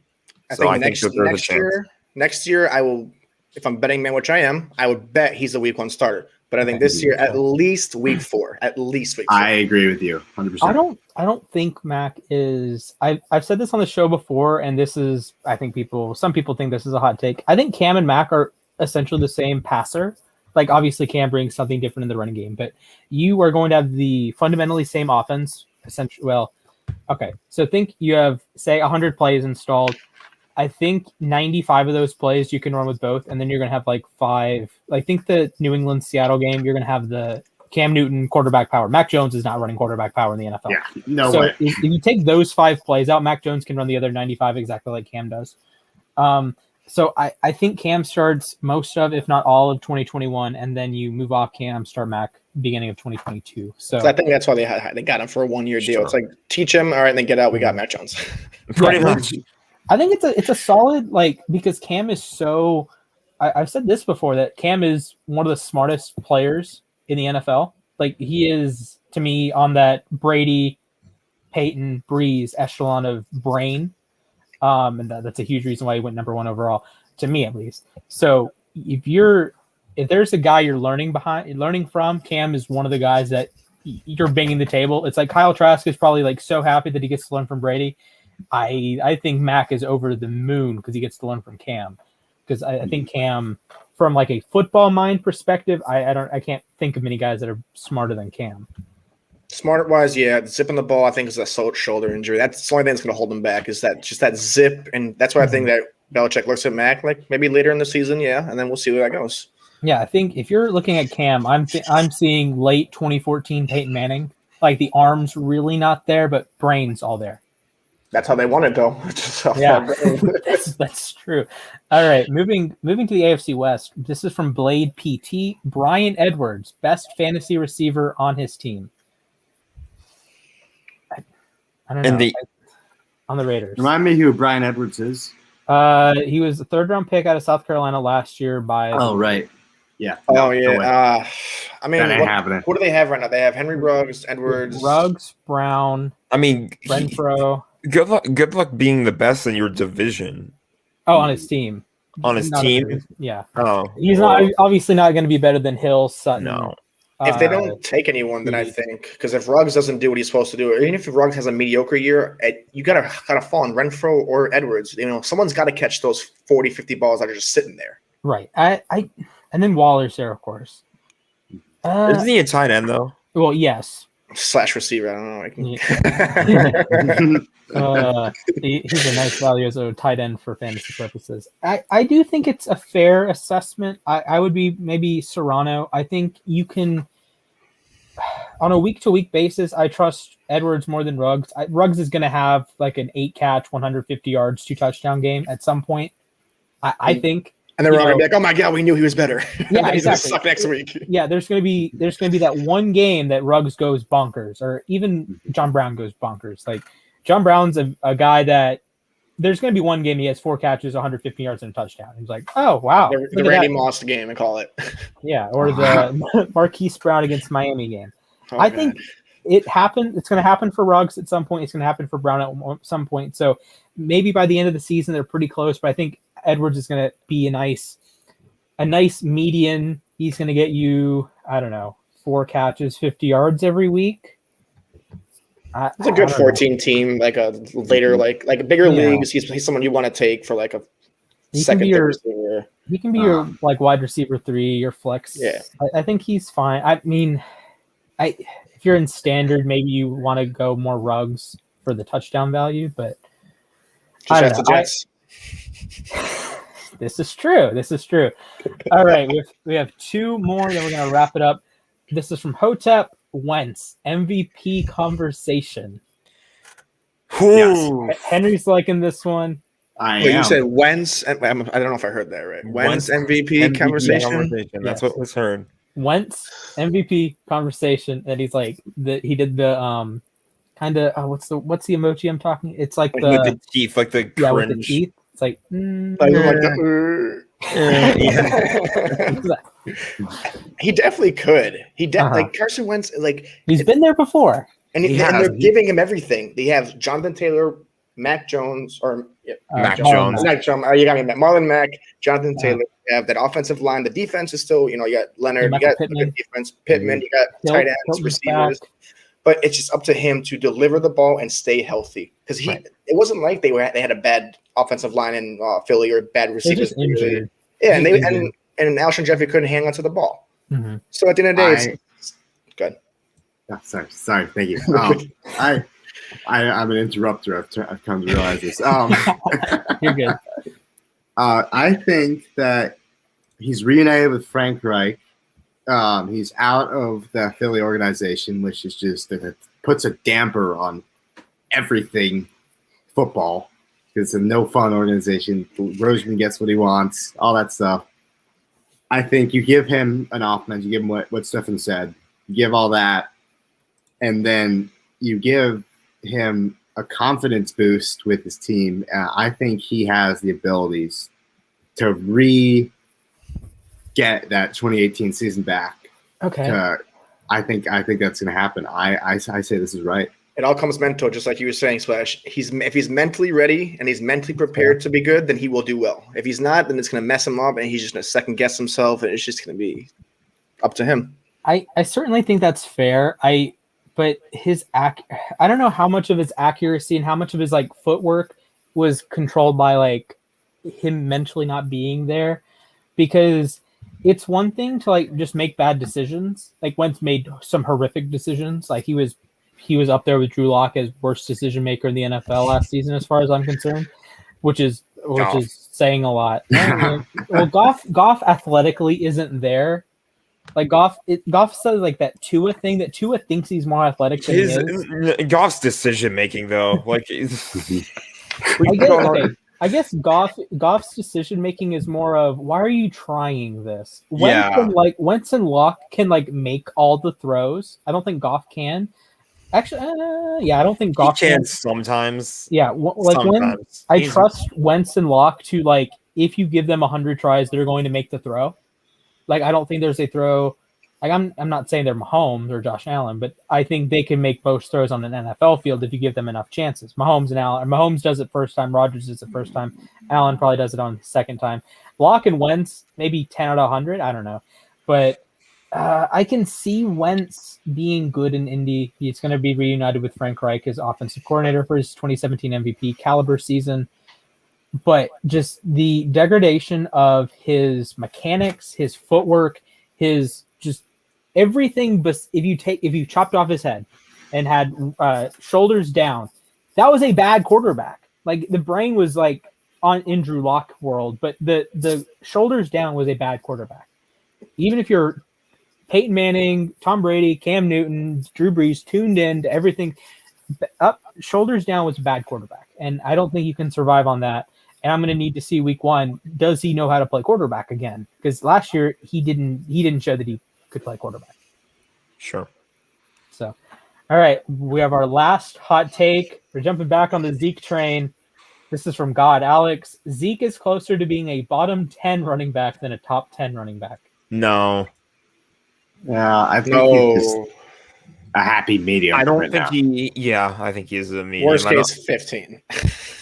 I think there's a chance. Next year, I will, if I'm betting man, which I am, I would bet he's the week 1 starter. But I think this year, at least week 4. At least week 4. I agree with you 100%. I don't think Mac is – I've said this on the show before, and this is – I think some people think this is a hot take. I think Cam and Mac are essentially the same passer. Like, obviously, Cam brings something different in the running game, but you are going to have the fundamentally same offense. Essentially, well, okay. So think you have, say, 100 plays installed. I think 95 of those plays you can run with both, and then you're going to have like 5. I think the New England-Seattle game, you're going to have the Cam Newton quarterback power. Mac Jones is not running quarterback power in the NFL. Yeah, no so way. If you take those 5 plays out, Mac Jones can run the other 95 exactly like Cam does. So I think Cam starts most of, if not all of 2021, and then you move off Cam, start Mac beginning of 2022. So I think that's why they got him for a 1 year deal. It's like teach him, all right, and then get out. We got Mac Jones. Pretty much. I think it's a solid, like, because Cam is so. I've said this before, that Cam is one of the smartest players in the NFL. Like, he is, to me, on that Brady, Peyton, Breeze echelon of brain. And that's a huge reason why he went number 1 overall, to me at least. So if there's a guy you're learning from, Cam is one of the guys that you're banging the table. It's like Kyle Trask is probably like so happy that he gets to learn from Brady. I think Mac is over the moon because he gets to learn from Cam. Because I think Cam, from like a football mind perspective, I can't think of many guys that are smarter than Cam. Smart wise, yeah, zipping the ball, I think, is a shoulder injury. That's the only thing that's going to hold him back, is that zip, and that's why I think that Belichick looks at Mac like maybe later in the season, and then we'll see where that goes. Yeah, I think if you're looking at Cam, I'm seeing late 2014 Peyton Manning, like the arms really not there, but brains all there. That's how they want it, though. Yeah, that's true. All right, moving to the AFC West. This is from Blade PT. Brian Edwards, best fantasy receiver on his team. I don't know. On the Raiders. Remind me who Brian Edwards is. He was a 3rd-round pick out of South Carolina last year by. Oh, right. Yeah. Oh, yeah. I mean, what do they have right now? They have Henry Ruggs, Edwards. Ruggs, Brown. I mean, Renfro. Good luck being the best in your division. Oh, on his team. On his team? Yeah. Oh. He's obviously not going to be better than Hill, Sutton. No. If they don't take anyone, then I think, because if Ruggs doesn't do what he's supposed to do, or even if Ruggs has a mediocre year, you gotta fall on Renfro or Edwards. Someone's got to catch those 40, 50 balls that are just sitting there. Right. And then Waller's there, of course. Isn't he a tight end though? Well, yes. / receiver. I don't know. He's a nice value as a tight end for fantasy purposes. I do think it's a fair assessment. I would be maybe Serrano. I think you can, on a week-to-week basis, I trust Edwards more than Ruggs. Ruggs is going to have like an 8-catch, 150 yards, 2-touchdown game at some point. I think. And then we're going to be like, oh my God, we knew he was better. Yeah, he's exactly. going to suck next week. Yeah, there's going to be that one game that Ruggs goes bonkers, or even John Brown goes bonkers. Like, John Brown's a guy that there's going to be one game he has 4 catches, 150 yards, and a touchdown. He's like, oh, wow. The Randy Moss game, I call it. Yeah, or the Marquise Brown against Miami game. I think it happened. It's going to happen for Ruggs at some point. It's going to happen for Brown at some point. So maybe by the end of the season, they're pretty close, but I think Edwards is going to be a nice median. He's going to get you, I don't know, 4 catches, 50 yards every week. It's a good 14 team, like a later, like bigger leagues. He's someone you want to take for like a second receiver. He can be your like wide receiver 3, your flex. Yeah, I think he's fine. I mean, if you're in standard, maybe you want to go more Ruggs for the touchdown value, but just ask the Jets. This is true. All right, we have 2 more, then we're going to wrap it up. This is from Hotep. Wentz MVP conversation. Yes. Henry's liking this one. You said Wentz. I don't know if I heard that right. Wentz MVP conversation. That's what was heard. Wentz MVP conversation. And he's like he did the kind of what's the emoji I'm talking? It's like with the teeth, like the cringe. With the teeth. It's like, he definitely could. Like Carson Wentz, like he's been there before, and they're giving him everything. They have Jonathan Taylor, Mac Jones, or Mac Jones. You got me, Marlon Mack, Jonathan Taylor. You have that offensive line. The defense is still, you got Leonard, you got Pittman. Defense, Pittman, you got tight ends, receivers. But it's just up to him to deliver the ball and stay healthy. Because it wasn't like they had a bad offensive line in Philly or bad receivers. Injured. Yeah, and Alshon Jeffrey couldn't hang on to the ball. Mm-hmm. So at the end of the day, it's good. Oh, sorry, thank you. I'm an interrupter. I've come to realize this. You're good. I think that he's reunited with Frank Reich. He's out of the Philly organization, which is just that it puts a damper on everything football. It's a no fun organization. Roseman gets what he wants, all that stuff. I think you give him an offense, you give him what Stefan said, you give all that, and then you give him a confidence boost with his team. I think he has the abilities to get that 2018 season back. Okay. I think that's going to happen. I say this is right. It all comes mental, just like you were saying, Splash. If he's mentally ready and he's mentally prepared to be good, then he will do well. If he's not, then it's going to mess him up, and he's just going to second guess himself, and it's just going to be up to him. I certainly think that's fair. But I don't know how much of his accuracy and how much of his like footwork was controlled by like him mentally not being there, because it's one thing to like just make bad decisions. Like Wentz made some horrific decisions. Like he was up there with Drew Lock as worst decision maker in the NFL last season, as far as I'm concerned, which is saying a lot. Well, Goff athletically isn't there. Like Goff says like that Tua thing, that Tua thinks he's more athletic than he is. Goff's decision making though, like I guess Goff's decision making is more of, why are you trying this? Wentz and Lock can like make all the throws. I don't think Goff can. Actually, I don't think Goff can sometimes. Yeah, sometimes. I trust Wentz and Lock to like, if you give them 100 tries, they're going to make the throw. Like, I don't think there's a throw. Like, I'm not saying they're Mahomes or Josh Allen, but I think they can make most throws on an NFL field if you give them enough chances. Mahomes does it first time. Rodgers does it first time. Allen probably does it on the second time. Lock and Wentz, maybe 10 out of 100. I don't know. But I can see Wentz being good in Indy. He's going to be reunited with Frank Reich as offensive coordinator for his 2017 MVP caliber season. But just the degradation of his mechanics, his footwork, his just everything. But if you chopped off his head and had shoulders down, that was a bad quarterback. Like the brain was like in Drew Lock world, but the shoulders down was a bad quarterback. Even if you're Peyton Manning, Tom Brady, Cam Newton, Drew Brees, tuned in to everything, up shoulders down was a bad quarterback, and I don't think you can survive on that. And I'm going to need to see week 1. Does he know how to play quarterback again? Because last year he didn't show that he could play quarterback. Sure. So, all right, we have our last hot take. We're jumping back on the Zeke train. This is from God Alex. Zeke is closer to being a bottom 10 running back than a top 10 running back. No. Yeah, I think he's just a happy medium. I don't think I think he's a medium. Worst case 15.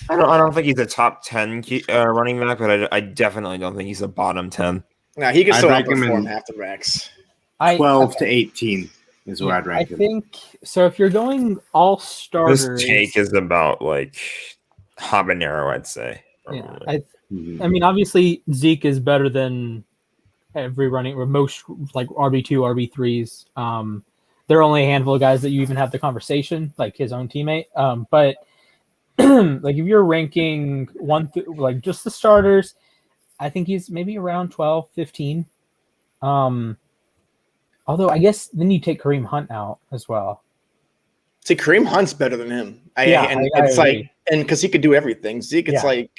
I don't think he's a top 10 running back, but I definitely don't think he's a bottom 10. No, he can still outperform half the backs. 12 to 18 is where I'd rank him. I think so. If you're going all starters, this take is about like habanero, I'd say. Yeah, I mean, obviously Zeke is better than every running or most like RB2, RB3s. There are only a handful of guys that you even have the conversation, like his own teammate. But like if you're ranking like just the starters, I think he's maybe around 12, 15. Although I guess then you take Kareem Hunt out as well. See, Kareem Hunt's better than him. Because he could do everything. Zeke, it's like.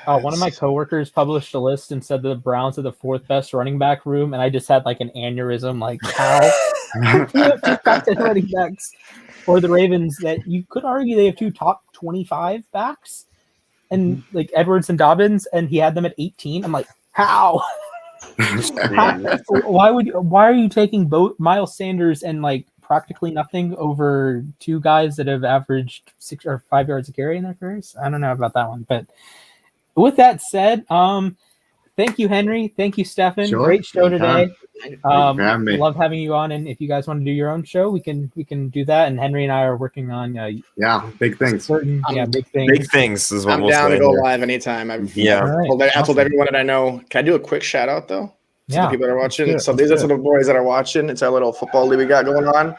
One of my coworkers published a list and said the Browns are the 4th best running back room, and I just had like an aneurysm. Like how do you have 2 top 10 running backs, or the Ravens that you could argue they have 2 top 25 backs, and like Edwards and Dobbins, and he had them at 18. I'm like, how? Why are you taking both Miles Sanders and like practically nothing over 2 guys that have averaged 6 or 5 yards a carry in their careers? I don't know about that one, but. With that said, thank you, Henry. Thank you, Stefan. Sure. Great show today. Love having you on. And if you guys want to do your own show, we can do that. And Henry and I are working on big things. Big things. Big things is what I'm we'll down say to go here. live anytime. I told everyone that I know. Can I do a quick shout out though? To the people that are watching. These are the boys that are watching. It's our little football league we got going on.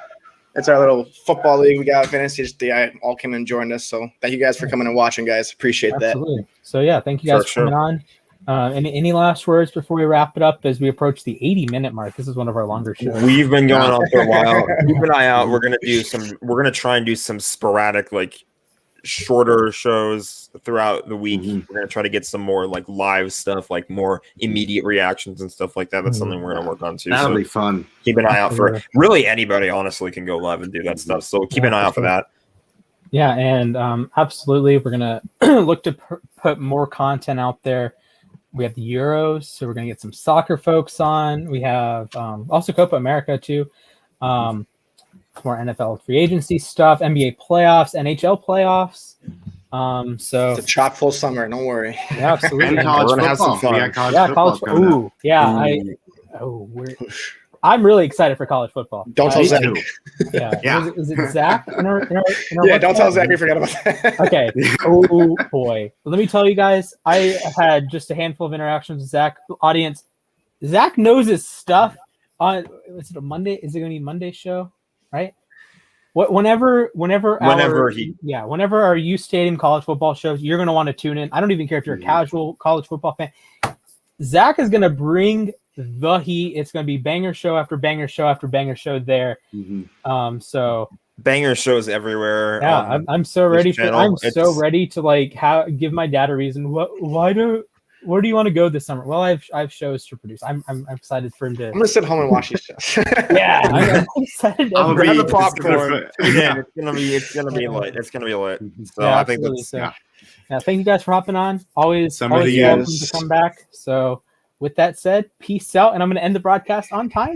It's our little football league we got finished. They all came and joined us. So thank you guys for coming and watching, guys. Appreciate that. So thank you guys for coming on. Any last words before we wrap it up as we approach the 80-minute mark? This is one of our longer shows. We've been going on for a while. Keep an eye out. We're gonna try and do some sporadic like shorter shows throughout the week. Mhm. We're gonna try to get some more like live stuff, like more immediate reactions and stuff like that. That's something we're gonna work on too. That'll So be fun. keep an eye out for really anybody. Honestly, can go live and do that stuff. So keep an eye out for that. Yeah, and absolutely, we're gonna look to put more content out there. We have the Euros, so we're gonna get some soccer folks on. We have also Copa America too. More NFL free agency stuff, NBA playoffs, NHL playoffs. So It's a chock full summer. Don't worry. yeah, absolutely. And college We're gonna have football. some fun. We got college Yeah, football college. coming up. Ooh, yeah. Ooh. I'm really excited for college football. Don't tell Me Zach. too. Yeah. Yeah. Is it Zach? In our Yeah, don't tell podcast? Zach. We forgot about that. Okay. Oh boy. Let me tell you guys, I had just a handful of interactions with Zach. Audience, Zach knows his stuff. Is it a Monday? Is it going to be Monday show? Right? Whenever our youth stadium college football shows, you're going to want to tune in. I don't even care if you're a casual college football fan. Zach is going to bring the heat. It's going to be banger show after banger show after banger show there. So Banger shows everywhere. yeah, I'm so ready for. channel. I'm so ready to like give my dad a reason. Where do you want to go this summer? Well, I have shows to produce. I'm excited for him to. I'm gonna sit home and watch these shows. Yeah, I'm excited. I'll Grab be the popcorn. Yeah, it's gonna be lit. It's gonna be lit. So Yeah, I think absolutely. that's So, yeah, thank you guys for hopping on. Always Summer to welcome use. to come back. So with that said, peace out, and I'm going to end the broadcast on time.